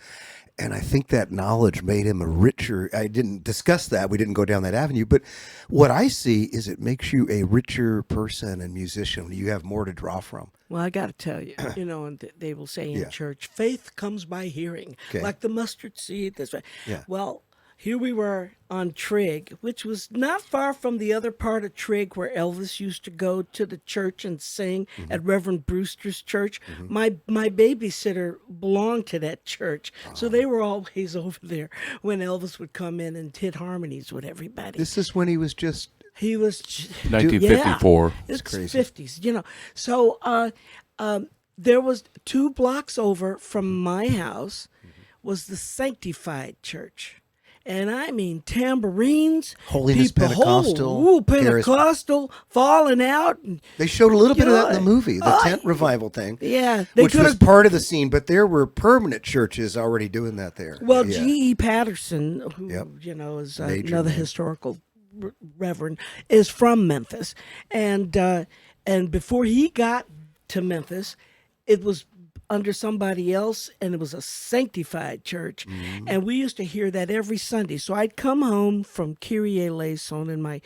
And I think that knowledge made him a richer. I didn't discuss that. We didn't go down that avenue. But what I see is it makes you a richer person and musician. You have more to draw from. Well, I got to tell you, and they will say in church, faith comes by hearing, like the mustard seed. That's right. Yeah. Well, here we were on Trigg, which was not far from the other part of Trigg where Elvis used to go to the church and sing at Reverend Brewster's church. My babysitter belonged to that church, so they were always over there when Elvis would come in and hit harmonies with everybody. This is when he was just. He was 1954. It's crazy. 50s, So there was 2 blocks over from my house was the Sanctified Church. And I mean tambourines, Holiness people, Pentecostal, Pentecostal, falling out. And, They showed a little bit of that in the movie, the tent revival thing. Yeah, which was part of the scene, but there were permanent churches already doing that there. Well, G.E. Patterson, who is Major another man. historical reverend, is from Memphis, and before he got to Memphis, it was under somebody else, and it was a sanctified church, and we used to hear that every Sunday. So I'd come home from Kyrie eleison and my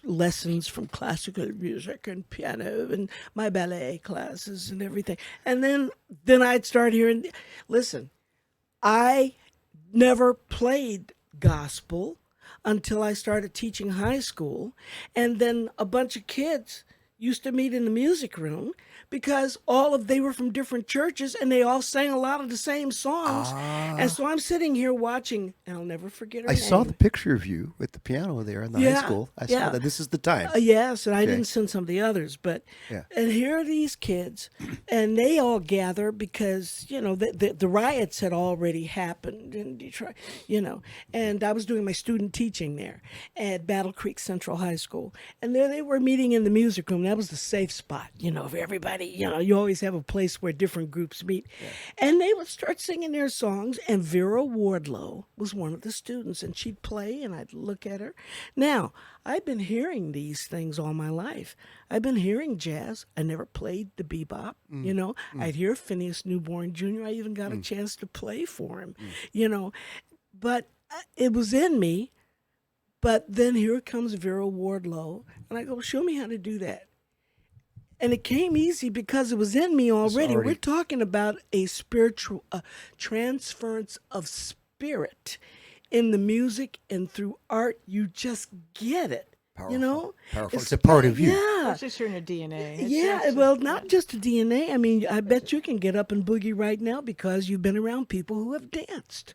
lessons from classical music and piano and my ballet classes and everything, and then I'd start hearing. Listen, I never played gospel until I started teaching high school, and then a bunch of kids used to meet in the music room because they were from different churches and they all sang a lot of the same songs. And so I'm sitting here watching, and I'll never forget her I name. saw the picture of you with the piano there in the high school. I saw that. This is the time. Yes, and I didn't send some of the others, but Yeah. and here are these kids, and they all gather because the riots had already happened in Detroit, and I was doing my student teaching there at Battle Creek Central High School, and there they were meeting in the music room. That was the safe spot, for everybody. You always have a place where different groups meet, and they would start singing their songs, and Vera Wardlow was one of the students, and she'd play, and I'd look at her. Now, I've been hearing these things all my life. I've been hearing jazz. I never played the bebop, I'd hear Phineas Newborn Jr. I even got a chance to play for him, but it was in me. But then here comes Vera Wardlow, and I go, show me how to do that. And it came easy because it was in me already. We're talking about a spiritual transference of spirit in the music and through art. You just get it. Powerful. It's a part of you. Yeah. It's just in your DNA. Not just the DNA. I mean, I bet you can get up and boogie right now because you've been around people who have danced.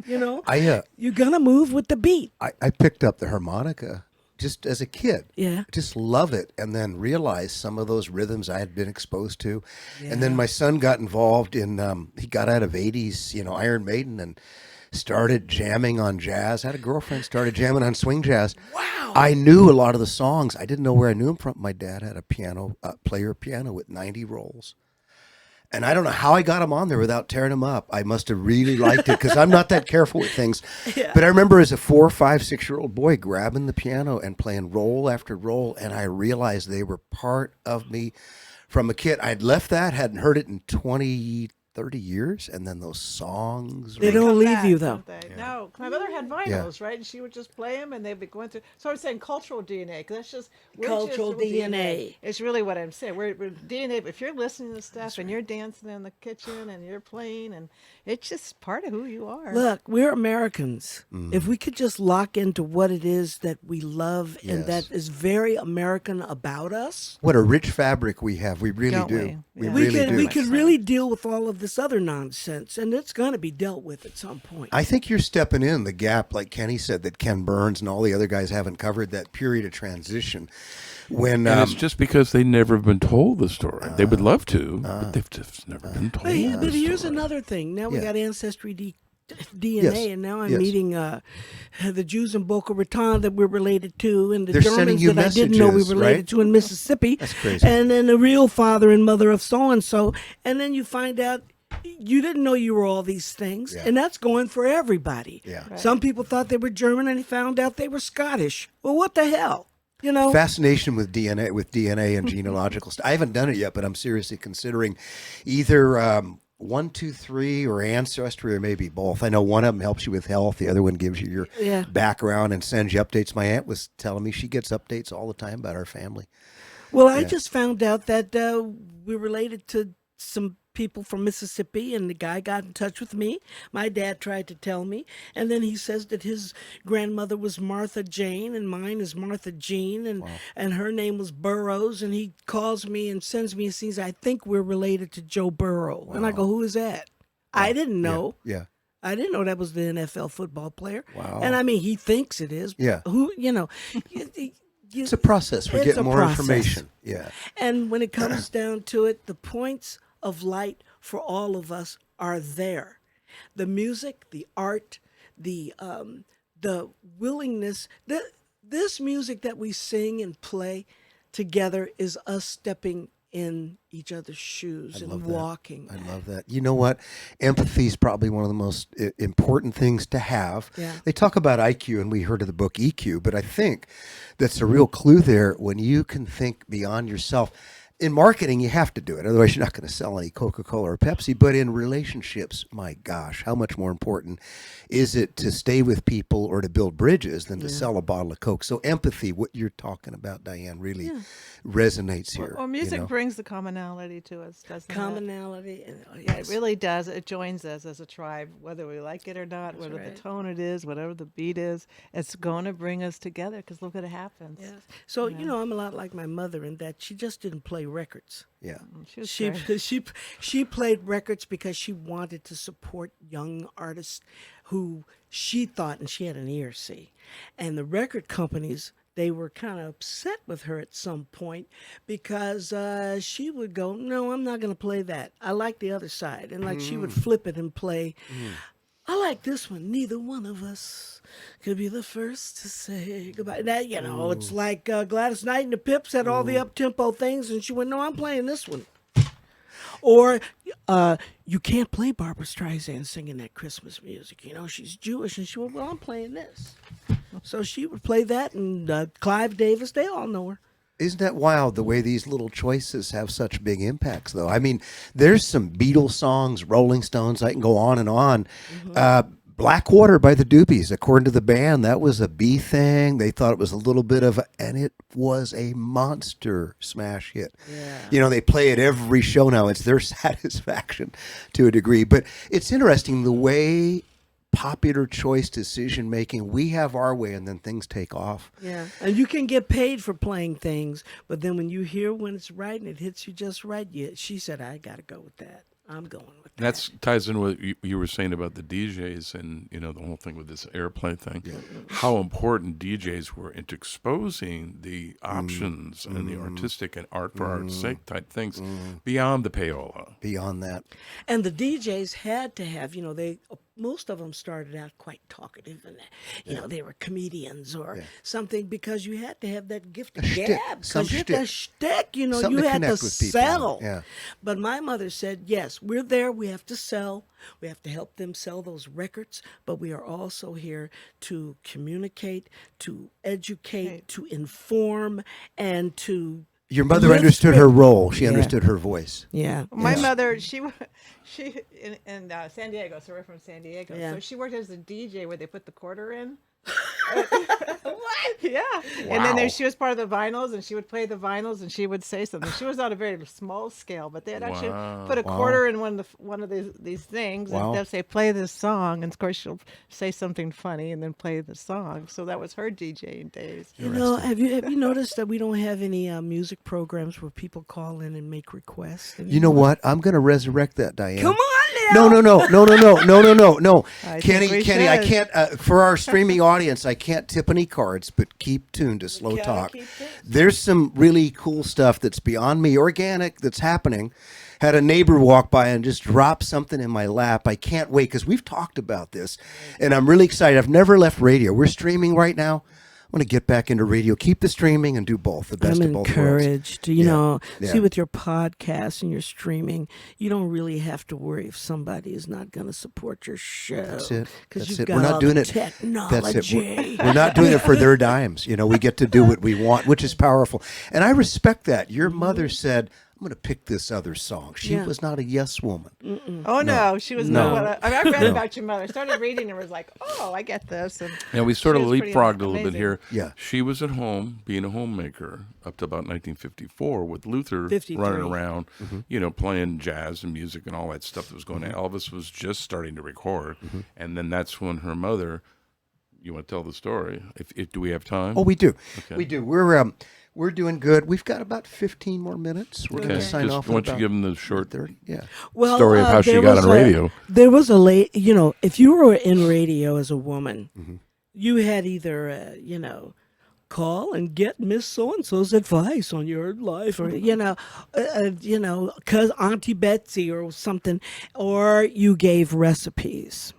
You're gonna move with the beat. I picked up the harmonica just as a kid. Yeah. Just love it. And then realized some of those rhythms I had been exposed to. Yeah. And then my son got involved in, he got out of 80s, Iron Maiden and started jamming on jazz. I had a girlfriend, started jamming on swing jazz. Wow. I knew a lot of the songs. I didn't know where I knew them from. My dad had a player piano with 90 rolls. And I don't know how I got them on there without tearing them up. I must have really liked it because I'm not that careful with things. Yeah. But I remember as a 4, 5, 6-year-old boy grabbing the piano and playing roll after roll, and I realized they were part of me from a kid. I'd left that, hadn't heard it in 20, 30 years, and then those songs. They don't leave you, though. Yeah. No, my mother had vinyls, right? And she would just play them, and they'd be going through. So I'm saying cultural DNA, because that's just cultural DNA. It's really what I'm saying. We're DNA. But if you're listening to stuff and you're dancing in the kitchen and you're playing, and it's just part of who you are. Look, we're Americans. If we could just lock into what it is that we love and that is very American about us. What a rich fabric we have. We really do. We really do. We could really deal with all of this other nonsense, and it's going to be dealt with at some point. I think you're stepping in the gap, like Kenny said, that Ken Burns and all the other guys haven't covered, that period of transition. And it's just because they never been told the story. They would love to, but they've just never been told. But here's another thing. Now we got Ancestry DNA, and now I'm meeting the Jews in Boca Raton that we're related to, and the Germans that I didn't know we were related to in Mississippi. That's crazy. And then the real father and mother of so-and-so. And then you find out, you didn't know you were all these things, Yeah. and that's going for everybody. Yeah. Right. Some people thought they were German, and they found out they were Scottish. Well, what the hell? You know, Fascination with DNA and genealogical stuff. I haven't done it yet, but I'm seriously considering either 1, 2, 3 or ancestry, or maybe both. I know one of them helps you with health. The other one gives you your Yeah. background and sends you updates. My aunt was telling me she gets updates all the time about our family. well, I just found out that we're related to some people from Mississippi, and the guy got in touch with me. My dad tried to tell me, and then he says that his grandmother was Martha Jane, and mine is Martha Jean, and her name was Burroughs, and he calls me and sends me a scene. I think we're related to Joe Burrow, and I go, who is that? I didn't know. Yeah. I didn't know that was the NFL football player. Wow. And I mean, he thinks it is. Yeah. Who, you know. It's a process. We're It's getting a more process. information. Yeah. And when it comes down to it, the points of light for all of us are there. The music, the art, the willingness. This music that we sing and play together is us stepping in each other's shoes and walking. I love that. You know what? Empathy is probably one of the most important things to have. Yeah. They talk about IQ, and we heard of the book EQ, but I think that's a real clue there when you can think beyond yourself. In marketing, you have to do it. Otherwise, you're not going to sell any Coca-Cola or Pepsi. But in relationships, my gosh, how much more important is it to stay with people or to build bridges than to sell a bottle of Coke? So empathy, what you're talking about, Diane, really resonates here. Well, music you know? brings the commonality to us, doesn't it? Commonality. And, Yeah, it really does. It joins us as a tribe, whether we like it or not, whether right. the tone it is, whatever the beat is. It's going to bring us together because look what happens. Yes. So, you know, I'm a lot like my mother in that she just didn't play records. Yeah. She was great. She played records because she wanted to support young artists who she thought, and she had an ear, see. And the record companies, they were kind of upset with her at some point because she would go, no, I'm not going to play that. I like the other side. And like she would flip it and play, I like this one. Neither one of us could be the first to say goodbye. That, you know, it's like Gladys Knight and the Pips had all the up-tempo things, and she went, no, I'm playing this one. Or you can't play Barbara Streisand singing that Christmas music. You know, she's Jewish, and she went, well, I'm playing this. So she would play that, and Clive Davis, they all know her. Isn't that wild the way these little choices have such big impacts, though? I mean, there's some Beatles songs, Rolling Stones, I can go on and on. Blackwater by the Doobies, according to the band, that was a B thing. They thought it was a little bit of and it was a monster smash hit. Yeah. You know, they play it every show now. It's their satisfaction to a degree. But it's interesting the way popular choice decision making, we have our way and then things take off. Yeah. And you can get paid for playing things, but then when you hear when it's right and it hits you just right, she said, I got to go with that. I'm going with that. That ties in with what you were saying about the DJs and, you know, the whole thing with this airplay thing. Yeah. How important DJs were into exposing the options and the artistic and art for art's sake type things beyond the payola. Beyond that. And the DJs had to have, you know, most of them started out quite talkative, and you know, they were comedians or something, because you had to have that gift of gab, because you had to shtick, you know, Something you to had to connect with people. sell. Yeah. But my mother said, yes, we're there, we have to sell, we have to help them sell those records, but we are also here to communicate, to educate, to inform, and to Your mother lift understood spirit. her role. She Yeah. understood her voice. Yeah. My mother, she in San Diego, so we're from San Diego. Yeah. So she worked as a DJ where they put the quarter in. What? Yeah. And then she was part of the vinyls, and she would play the vinyls, and she would say something. She was on a very small scale, but they'd actually put a quarter in one of these things, and they'd say, play this song. And of course, she'll say something funny and then play the song. So that was her DJing days. You know, have you noticed that we don't have any music programs where people call in and make requests? You know what? I'm going to resurrect that, Diane. Come on now. No. I think Kenny, we I should. can't, for our streaming audience, I can't tip any cards, but keep tuned to Slow gotta Talk. keep tuned. There's some really cool stuff that's beyond me, organic, that's happening. Had a neighbor walk by and just drop something in my lap. I can't wait, because we've talked about this, and I'm really excited. I've never left radio. We're streaming right now. want to get back into radio, keep the streaming, and do both. The best I'm of both worlds. encouraged. Yeah. See, with your podcast and your streaming, you don't really have to worry if somebody is not going to support your show. That's it. Because That's you've it. got We're not all doing the it. technology. That's it. We're not doing it for their dimes. We get to do what we want, which is powerful. And I respect that. Your mother said, I'm going to pick this other song. She Yeah. was not a yes woman. Oh no, she was No. not. I read about your mother. Started reading and was like, oh, I get this. And Yeah, we sort of she was pretty leapfrogged a little bit amazing. here. Yeah. She was at home being a homemaker up to about 1954 with Luther 53. running around, playing jazz and music and all that stuff that was going on. Elvis was just starting to record. And then that's when her mother, you want to tell the story? If do we have time? Oh, we do. Okay. We do. We're doing good. We've got about 15 more minutes. We're going to sign Just off. why don't you about give them the short 30. Yeah. Well, story of how she there got was on radio? There was a late, if you were in radio as a woman, you had either, call and get Miss So-and-so's advice on your life, or, cause Auntie Betsy or something, or you gave recipes.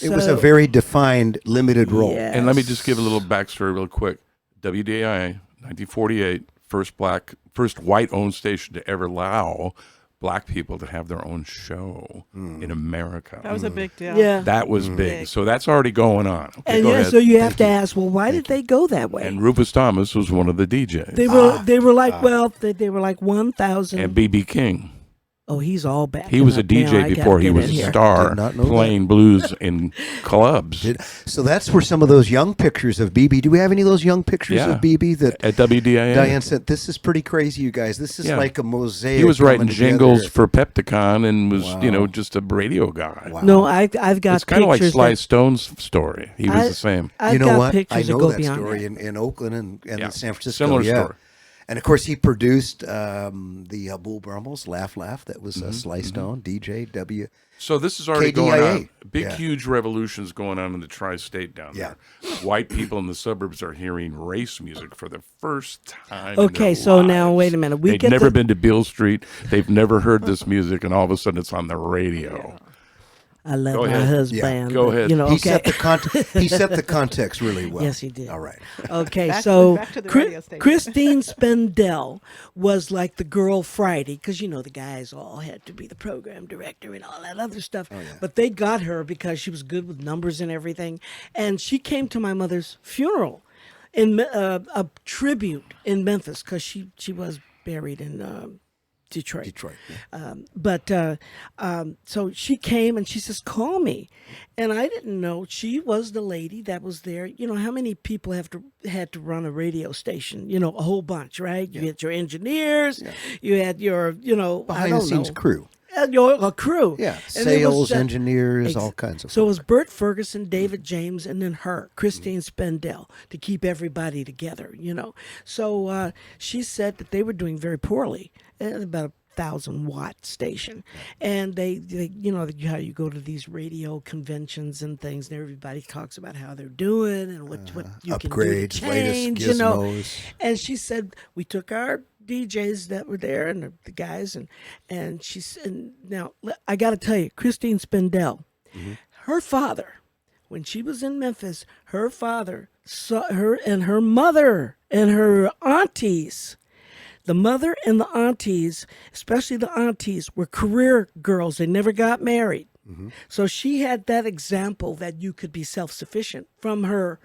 It was a very defined, limited role. Yeah. And let me just give a little backstory real quick. WDAI, 1948, first white-owned station to ever allow black people to have their own show in America. That was a big deal. Yeah. That was big. So that's already going on. Okay, And go yeah, ahead. so you have to ask, well, why did they go that way? And Rufus Thomas was one of the DJs. They were like, they were like 1,000. And B.B. King. Oh, he's all back. He was a DJ before he was a star Did not know playing blues in clubs So that's where some of those young pictures of BB. Do we have any of those young pictures of BB that at WDIN. Diane said, this is pretty crazy, you guys. This is Yeah. like a mosaic. He was writing coming together. jingles for Pepticon and was, Wow. just a radio guy. Wow. No, I've got It's kind of like pictures Sly that- Stone's story. He was the same. I've You know got what? pictures I that know go that beyond story that. in Oakland and Yeah. in San Francisco. Similar yeah. story. And of course, he produced the Bull Brummels, Laugh Laugh. That was Sly Stone, DJ, W. So this is already KDIA. going on. Big, Yeah. huge revolutions going on in the tri-state down Yeah. there. White people in the suburbs are hearing race music for the first time. in Okay, their so now lives. wait a minute. We They've get never the- been to Beale Street. They've never heard this music, and all of a sudden it's on the radio. I love Go my ahead. husband. Go but, ahead. He okay. set the he set the context really well. Yes, he did. All right. Okay, Back so to the radio station. Christine Spendell was like the girl Friday, because the guys all had to be the program director and all that other stuff. But they got her because she was good with numbers and everything, and she came to my mother's funeral in a tribute in Memphis, because she was buried in Detroit. Yeah. So she came and she says, call me. And I didn't know she was the lady that was there. How many people had to run a radio station? A whole bunch, right? You had your engineers, you had your, Behind the scenes crew. a crew. Yeah. And it was Sales, that- engineers, all kinds of So it folks. was Bert Ferguson, David James, and then her, Christine Spendell, to keep everybody together, So she said that they were doing very poorly at about 1,000-watt station. And they how you go to these radio conventions and things, and everybody talks about how they're doing and what you can do upgrades, to latest change, gizmos. And she said, we took our DJs that were there and the guys, and she said, now I got to tell you, Christine Spendell, her father, when she was in Memphis, her father saw her, and her mother and her aunties. The mother and the aunties, especially the aunties, were career girls. They never got married. So she had that example that you could be self-sufficient from her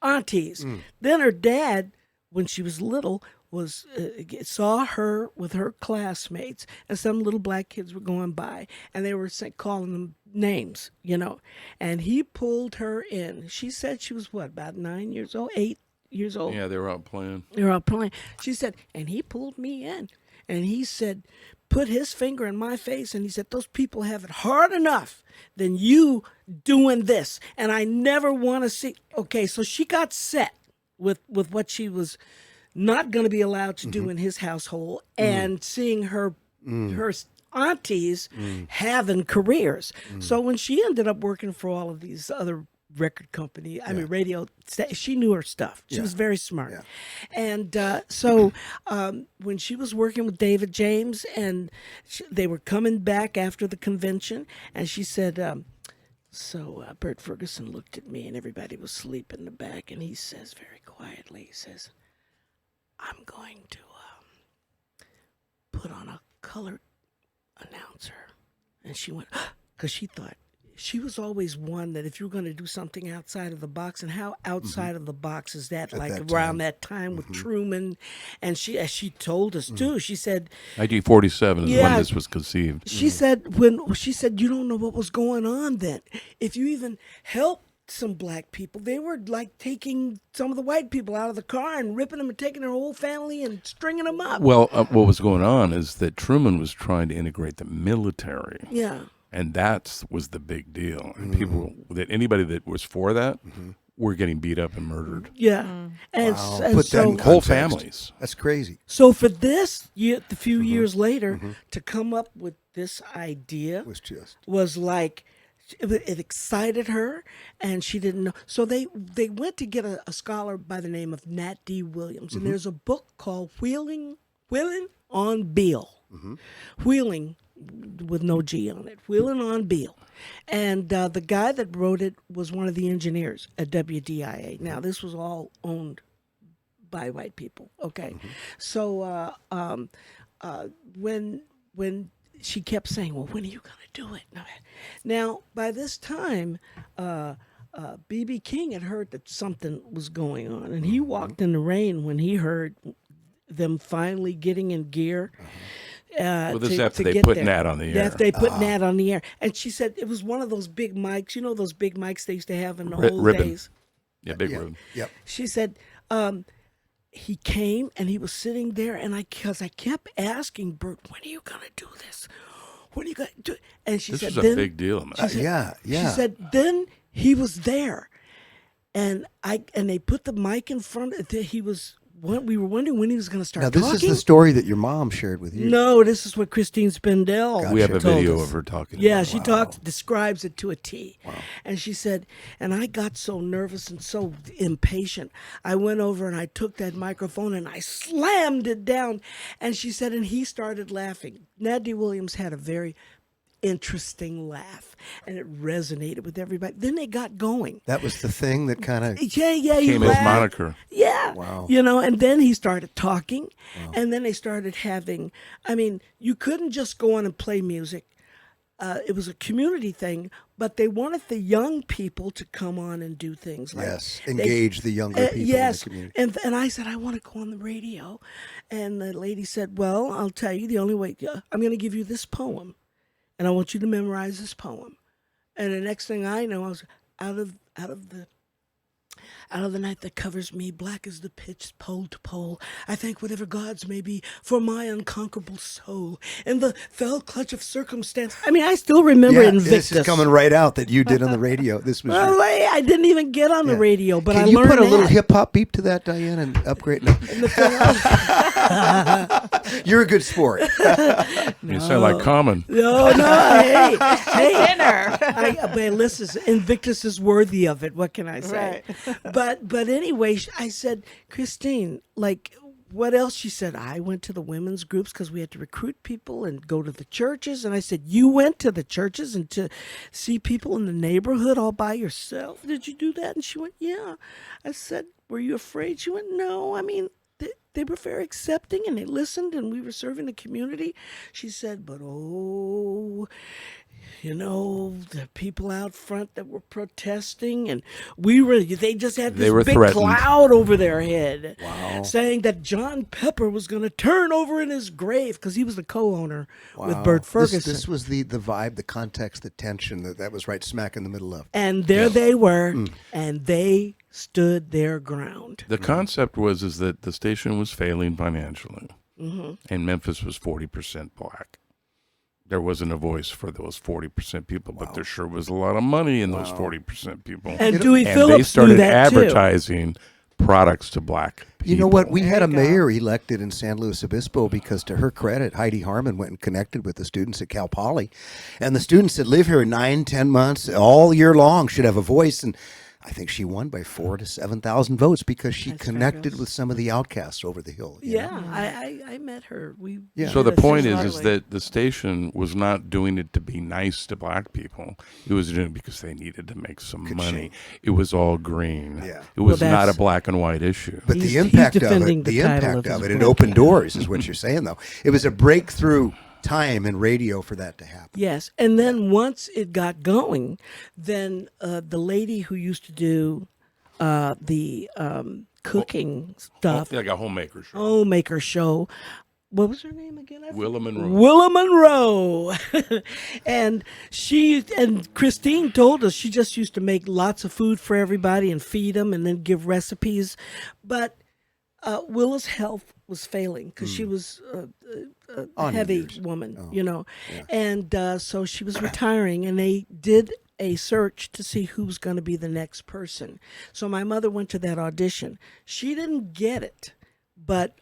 aunties. Then her dad, when she was little, saw her with her classmates, and some little black kids were going by, and they were calling them names, and he pulled her in. She said she was about 9 years old, 8 years old. Yeah, they were out playing. They were out playing. She said, and he pulled me in, and he said, put his finger in my face, and he said, those people have it hard enough than you doing this, and I never want to see. Okay, so she got set with what she was not going to be allowed to do in his household, and seeing her aunties having careers. So when she ended up working for all of these other record company, radio, she knew her stuff. She was very smart. Yeah. And so when she was working with David James, and they were coming back after the convention, and she said, So Bert Ferguson looked at me, and everybody was asleep in the back, and he says very quietly, he says, I'm going to put on a colored announcer. And she went, because she thought, she was always one that if you were going to do something outside of the box, and how outside of the box is that, At like that around time. that time with Truman, and she, as she told us too, she said, 1947 is when Yeah. this was conceived. she said, you don't know what was going on then. If you even helped some black people, they were like taking some of the white people out of the car and ripping them and taking their whole family and stringing them up. Well, what was going on is that Truman was trying to integrate the military. Yeah. And that was the big deal. And people, that anybody that was for that were getting beat up and murdered. Yeah. And, Wow. and Put that so, in Whole context. families. That's crazy. so for this, a few years later, to come up with this idea It was just. was like, it excited her, and she didn't know. So they went to get a scholar by the name of Nat D. Williams, and there's a book called Wheeling on Beale. Wheeling with no G on it. Wheeling on Beale. And the guy that wrote it was one of the engineers at WDIA. Now, this was all owned by white people. Okay. So when she kept saying, well, when are you going to do it? Now, by this time, B.B. King had heard that something was going on, and he walked in the rain when he heard them finally getting in gear. Well, this is after to they get put there. Nat on the air. After they put Nat on the air. And she said it was one of those big mics, you know those big mics they used to have in the old Ribbon. days? Yeah, big Yeah. room. Yep. She said he came and he was sitting there, and I kept asking Bert, when are you going to do this? When are you going to do it? And she This said, is a then, big deal, man. Yeah. she said, then he was there. And they put the mic in front of we were wondering when he was going to start Now, this talking. is the story that your mom shared with you. No, this is what Christine Spindell We have a told video us. of her talking. Yeah, about she describes it to a T. And she said, and I got so nervous and so impatient. I went over and I took that microphone and I slammed it down. And she said, and he started laughing. Nat D. Williams had a very interesting laugh, and it resonated with everybody. Then they got going. That was the thing that kind of. Yeah, he Came as laughed. moniker. Yeah. Wow. And then he started talking, and then they started having, you couldn't just go on and play music. It was a community thing, but they wanted the young people to come on and do things like Yes, engage the younger people yes, in the community. and I said, I want to go on the radio. And the lady said, well, I'll tell you, the only way, I'm going to give you this poem, and I want you to memorize this poem. And the next thing I know, I was out of the night that covers me, black as the pitch, pole to pole. I thank whatever gods may be for my unconquerable soul. In the fell clutch of circumstance. I still remember Invictus. This is coming right out that you did on the radio. This was. Well, I didn't even get on the radio, but Can I you learned put a little that. hip hop beep to that, Diane, and upgrade? No. You're a good sport. You sound like Common. No, hey, Dinner. but listen, Invictus is worthy of it. What can I say? Right. But anyway, I said, Christine, like, what else? She said, I went to the women's groups because we had to recruit people and go to the churches. And I said, you went to the churches and to see people in the neighborhood all by yourself? Did you do that? And she went, yeah. I said, were you afraid? She went, no. They were very accepting and they listened and we were serving the community. She said, but the people out front that were protesting, and they just had They this were big threatened. cloud over their head. Wow. Saying that John Pepper was going to turn over in his grave because he was the co-owner with Wow. Bert Ferguson. This was the vibe, the context, the tension that was right smack in the middle of. And there they were, and they stood their ground. The concept is that the station was failing financially, and Memphis was 40% black. There wasn't a voice for those 40% people, but there sure was a lot of money in those 40% people. And Dewey And Phillips they started knew that too. advertising products to black people. You know what? We had a you go. mayor elected in San Luis Obispo because, to her credit, Heidi Harmon went and connected with the students at Cal Poly. And the students that live here 9, 10 months, all year long, should have a voice. And I think she won by 4,000 to 7,000 votes because she That's connected fabulous. with some of the outcasts over the hill. you know? Yeah, I met her. We Yeah. So did the a point thing is lately. that the station was not doing it to be nice to black people. It was doing it because they needed to make some money. It was all green. Yeah. It was not a that's- black and white issue. But He's the impact of defending it, the the title impact of his of it, it book, opened yeah. doors, is what you're saying, though. It was a breakthrough time in radio for that to happen. Yes, and then once it got going, then the lady who used to do the cooking stuff, Like a homemaker show. homemaker show. What was her name again? I Willa forget. Monroe. Willa Monroe. And Christine told us she just used to make lots of food for everybody and feed them and then give recipes. But Willa's health was failing because she was a On heavy years. woman, Oh, and so she was retiring, and they did a search to see who was going to be the next person. So my mother went to that audition. She didn't get it, but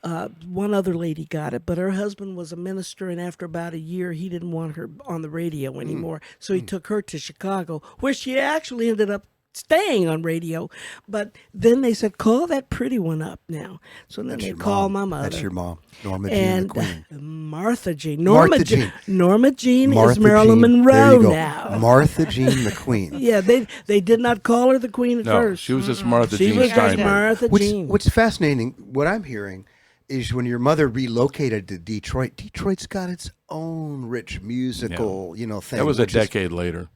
one other lady got it. But her husband was a minister, and after about a year, he didn't want her on the radio anymore. So he took her to Chicago, where she actually ended up staying on radio. But then they said, call that pretty one up now. So then they your called mom. my mother. That's your mom, Norma Jean And the Queen. Martha Jean. Martha Jean. Norma Jean is Martha Marilyn Jean. Monroe There you go. now. Martha Jean the Queen. Yeah, they did not call her the Queen at No, first. she was just Martha She Jean was just Steinberg. Martha Jean. What's fascinating, what I'm hearing, is when your mother relocated to Detroit, Detroit's got its own rich musical, thing. That was a which is- decade later.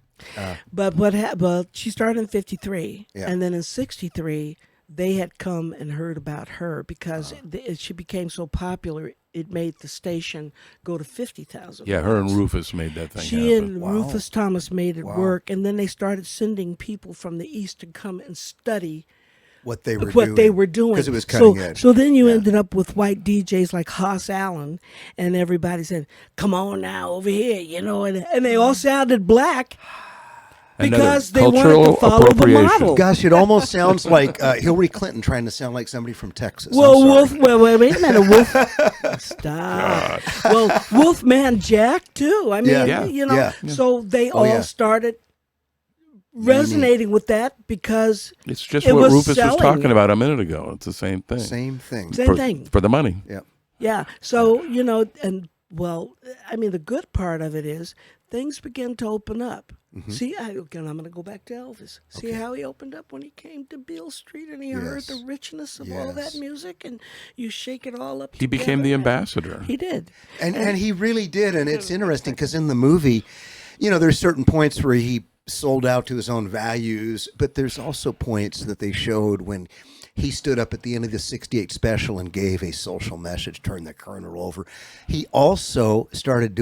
But well, she started in 53, Yeah. and then in 63, they had come and heard about her because she became so popular, it made the station go to 50,000. Yeah, her and Rufus made that thing She happen. and Wow. Rufus Thomas made it Wow. work, and then they started sending people from the East to come and study what they were what they were doing. because it was cutting so, edge. So then you ended up with white DJs like Hoss Allen, and everybody said, "Come on now over here," and they all sounded black because they wanted to cultural follow the appropriation. model. Gosh, it almost sounds like Hillary Clinton trying to sound like somebody from Texas. Well, I'm sorry. wait a minute, Wolf. Stop. Well, Wolfman Jack too. I mean, Yeah. Yeah. So they all yeah. started resonating with that because It's just It what was Rufus was selling. talking about a minute ago. It's the same thing. Same thing. same for, thing. for the money. Yeah. Yeah. So, and well, I mean, the good part of it is things began to open up. Mm-hmm. See, again, I'm going to go back to Elvis. See how he opened up when he came to Beale Street and he heard Yes. the richness of all that Yes. music and you shake it all up. He became the together. ambassador. He did. And he really did. And it's interesting because in the movie, there's certain points where he sold out to his own values, but there's also points that they showed when he stood up at the end of the 68 special and gave a social message, turned the kernel over. He also started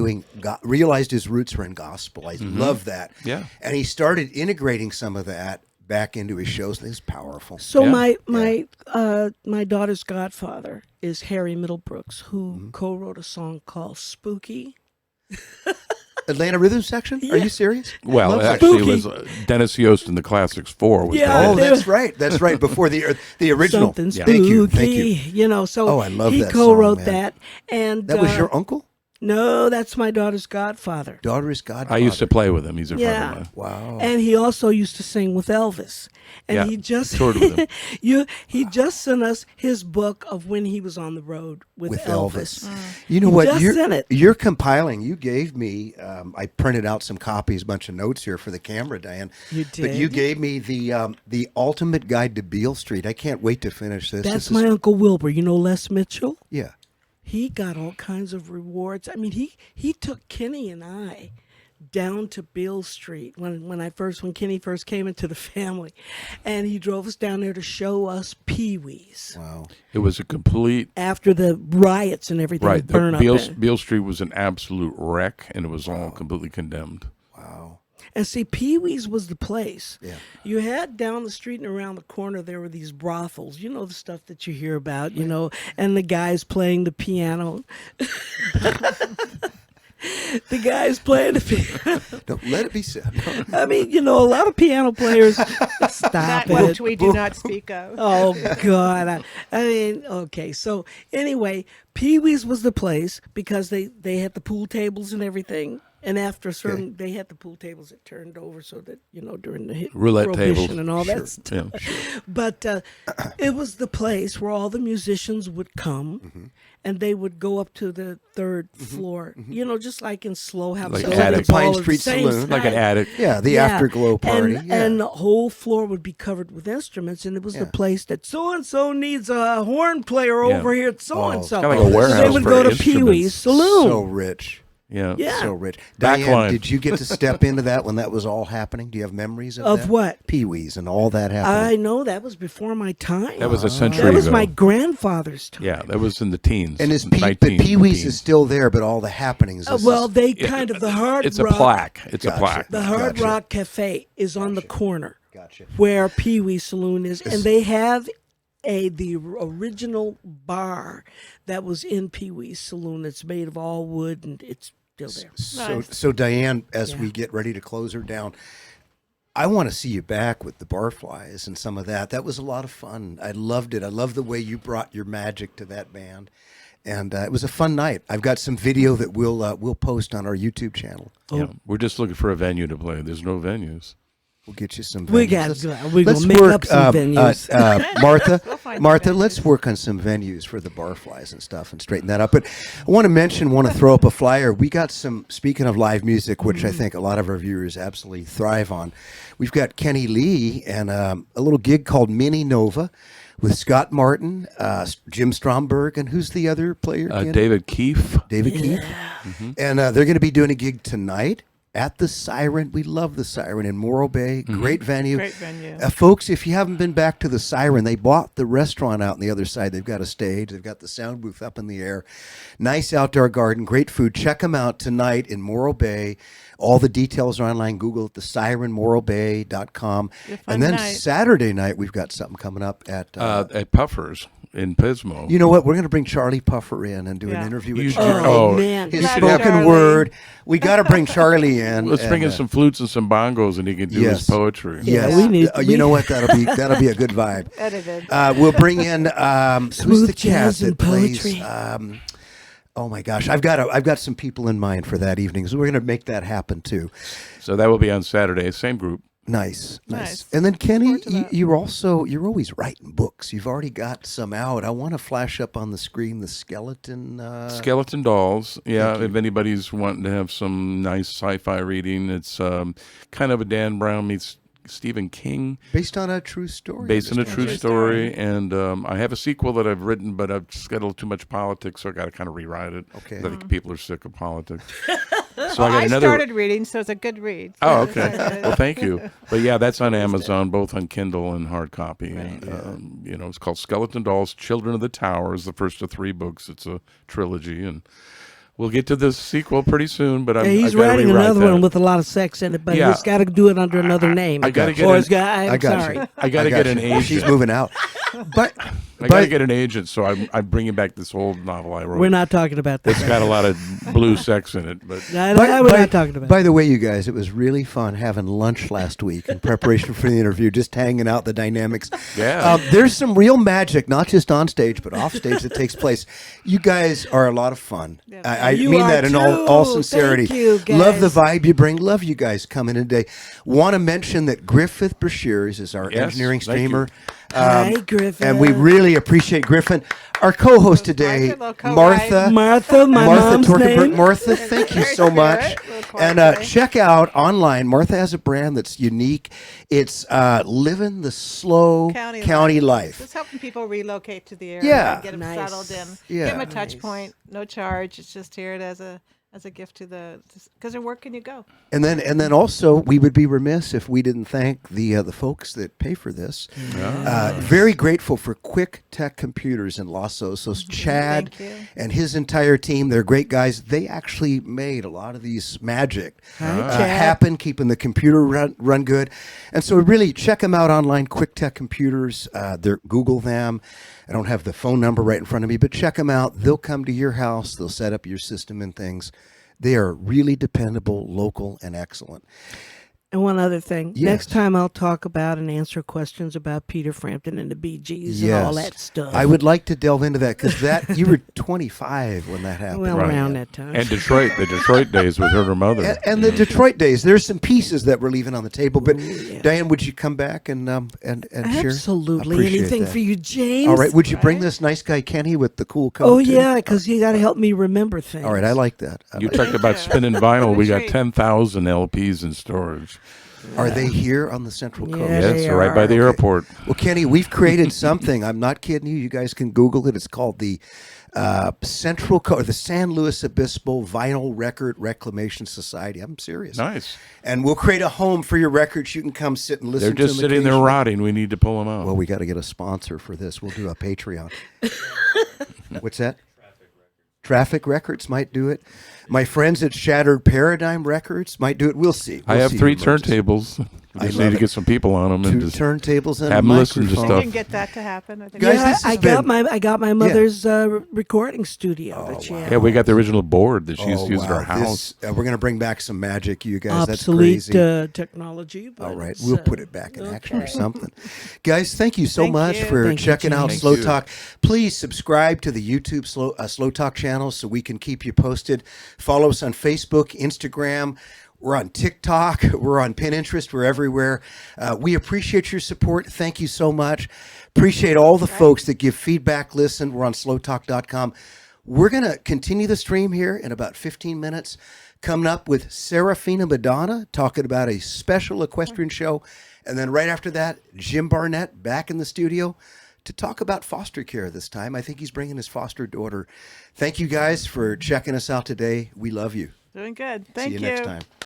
realized his roots were in gospel. I love that. Yeah. And he started integrating some of that back into his shows. It's powerful. So Yeah. my daughter's godfather is Harry Middlebrooks, who Mm-hmm. co-wrote a song called Spooky. Atlanta Rhythm Section? Are you serious? Well, Love that. actually, it Spooky. was Dennis Yost in the Classics 4. Was Yeah, Oh, the- they- that's right. That's right. Before the original. Something Yeah. spooky. Thank you. So Oh, I love he that co-wrote song, man. that. And That was your uncle? No, that's my daughter's godfather. Daughter is godfather. I used to play with him. He's a Yeah. friend of mine. Wow. And he also used to sing with Elvis. And Yeah, he just toured with him. he just sent us his book of when he was on the road with Elvis. You know He what? just sent it. You're compiling. You gave me. I printed out some copies, a bunch of notes here for the camera, Diane. You But you did? gave me the ultimate guide to Beale Street. I can't wait to finish this. That's This my is, Uncle Wilbur. You know Les Mitchell? yeah. He got all kinds of rewards. I mean, he took Kenny and I down to Beale Street when Kenny first came into the family, and he drove us down there to show us Pee-wees Wow. It was a complete after the riots and everything right. burned up. Beale Street was an absolute wreck, and it was all completely condemned. Wow. And see, Pee-wee's was the place. Yeah. You had down the street and around the corner, there were these brothels. You know, the stuff that you hear about, and the guys playing the piano. The guys playing the piano. Don't let it be said. I mean, a lot of piano players. Stop That it. which we do not speak of. Oh, God. I mean, okay. So, anyway, Pee-wee's was the place because they had the pool tables and everything. And after a certain, they had the pool tables that turned over so that, during the Roulette prohibition tables. and all Sure. that stuff. Yeah. But it was the place where all the musicians would come, and they would go up to the third floor. Just like in SLO, have Like so attic. it's all Pine at the Street same Saloon. Like an time. attic. Yeah, the afterglow party. And the whole floor would be covered with instruments, and it was the place that so and so needs a horn player Yeah. over here at so and so. kinda like a So warehouse they would for go to instruments. Pee Wee's Saloon. So rich. Yeah. Yeah. So rich. Back Diane, line. did you get to step into that when that was all happening? Do you have memories of that? what? Pee-wees and all that happening. I know that was before my time. That was a century That was ago. my grandfather's time. Yeah, that was in the teens. and is 19 Pee-wees teens. is still there, but all the happenings. They kind of the hard It's a rock. plaque. It's Gotcha. a plaque. The Hard Gotcha. Rock Cafe is on the corner Gotcha. where Pee Wee Saloon is, and they have the original bar that was in Pee Wee's Saloon. It's made of all wood, and it's still there. So Diane, as we get ready to close her down, I want to see you back with the Barflies and some of that. That was a lot of fun. I loved it. I love the way you brought your magic to that band, and it was a fun night. I've got some video that we'll post on our YouTube channel. Yeah. We're just looking for a venue to play. There's no venues. We'll get you some. We're venues. gonna make up some venues. Martha, find Martha, some let's work on some venues for the Barflies and stuff and straighten that up. But I want to throw up a flyer. We got some. Speaking of live music, which I think a lot of our viewers absolutely thrive on, we've got Kenny Lee and a little gig called Mini Nova with Scott Martin, Jim Stromberg, and who's the other player? Ken? David Keefe. David Keith. And they're going to be doing a gig tonight at the Siren. We love the Siren in Morro Bay. Great venue. Great venue. Folks, if you haven't been back to the Siren, they bought the restaurant out on the other side. They've got a stage. They've got the sound booth up in the air. Nice outdoor garden. Great food. Check them out tonight in Morro Bay. All the details are online. Google it, thesirenmorrobay.com. And then night. Saturday night, we've got something coming up at... At Puffers in Pismo. you know what? We're going to bring Charlie Puffer in and do an Yeah. interview with You Charlie. should- Oh, man. His Love spoken Charlie. word. We got to bring Charlie in. Let's bring in and, some flutes and some bongos, and he can do yes. his poetry. Yes, we need- you know what? That'll be a good vibe. Edited. We'll bring in who's Smooth the cat jazz that and plays. poetry. Oh my gosh, I've got some people in mind for that evening, so we're going to make that happen too. So that will be on Saturday. Same group. Nice. Nice. And then Kenny, Forward to that. you're always writing books. You've already got some out. I want to flash up on the screen the skeleton. Skeleton Dolls. Yeah, if anybody's wanting to have some nice sci-fi reading, it's kind of a Dan Brown meets Stephen King, Based on a true story. based on a Mr. true Andrews. story. And I have a sequel that I've written, but I've just got a little too much politics, so I got to kind of rewrite it. Okay. I think people are sick of politics. So I got I another. started reading, so it's a good read. Oh, So it's okay. good. Well, thank you. But yeah, that's on Amazon, both on Kindle and hard copy. And, it's called Skeleton Dolls, Children of the Towers, the first of 3 books. It's a trilogy, and we'll get to the sequel pretty soon. But Yeah, he's I've gotta writing rewrite another that. one with a lot of sex in it, but Yeah. he's got to do it under another name. I gotta get Or an- he's got. I I'm got sorry. you. I got to got get an you. She's agent. moving out. But I got to get an agent, so I'm bringing back this old novel I wrote. We're not talking about It's that. got a lot of blue sex in it, but No, we're not talking about. By the way, you guys, it was really fun having lunch last week in preparation for the interview, just hanging out the dynamics. Yeah. There's some real magic, not just on stage, but off stage that takes place. You guys are a lot of fun. I You mean are that in all too. sincerity. Thank you, guys. Love the vibe you bring. Love you guys coming in today. Want to mention that Griffith Brashears is our Yes, engineering thank you. streamer. Hi, Griffin. And we really appreciate Griffin. Our co-host today, Martha, little co-write. Martha. Martha, my mom's Torkenberg. name. Martha, thank you so much. Little And quiet today. check out online. Martha has a brand that's unique. It's living the slow county life. Just helping people relocate to the area. Yeah. And get them Nice. settled in. Yeah. Give them a touch point. No charge. It's just here as a gift to because where can you go? And then also, we would be remiss if we didn't thank the folks that pay for this. Very grateful for Quick Tech Computers in Los Osos. Chad Thank you. and his entire team, they're great guys. They actually made a lot of these magic happen, keeping the computer run good. And so really check them out online, Quick Tech Computers. Google them. I don't have the phone number right in front of me, but check them out. They'll come to your house. They'll set up your system and things. They are really dependable, local, and excellent. And one other thing. Yes. Next time I'll talk about and answer questions about Peter Frampton and the Bee Gees and all that stuff. I would like to delve into that because you were 25 when that happened. well, Right. around that time. And Detroit, the Detroit days with her and her mother. And the Detroit days. There's some pieces that we're leaving on the table. But Diane, would you come back and share? Absolutely. Appreciate Anything that. for you, James. All right. Would you bring this nice guy Kenny with the cool coat? Oh, too? yeah, because you got to help me remember things. All right. I like that. You talked about spinning vinyl. We got Treat. 10,000 LPs in storage. Are they here on the Central Coast? Yeah, Yes, they they're right by the Okay. airport. Well, Kenny, we've created something. I'm not kidding you. You guys can Google it. It's called the the San Luis Obispo Vinyl Record Reclamation Society. I'm serious. Nice. And we'll create a home for your records. You can come sit and listen They're to just them sitting there occasionally. rotting. We need to pull them out. Well, we got to get a sponsor for this. We'll do a Patreon. What's that? Traffic Records might do it. My friends at Shattered Paradigm Records might do it. We'll see. I We'll have see 3 who merges. turntables. We I just love need to it. get some people on them and 2 just turntables and have a 'em listen to microphone. stuff. You can get that to happen. I think. Guys, Yeah, this I has got been- my mother's recording studio that she had. Yeah, we got the original board that she used to use at wow. our house. We're going to bring back some magic, you guys. That's Obsolete crazy. technology. But All right, it's, we'll put it back in action or okay. something. Guys, thank you so Thank much you. for Thank you, checking out James. Slow Thank you. Talk. Please subscribe to the YouTube Slow Talk channel so we can keep you posted. Follow us on Facebook, Instagram. We're on TikTok. We're on Pinterest. We're everywhere. We appreciate your support. Thank you so much. Appreciate all the folks that give feedback. Listen, we're on slowtalk.com. We're going to continue the stream here in about 15 minutes. Coming up with Serafina Madonna talking about a special equestrian show. And then right after that, Jim Barnett back in the studio to talk about foster care this time. I think he's bringing his foster daughter. Thank you guys for checking us out today. We love you. Doing good. Thank See you next time.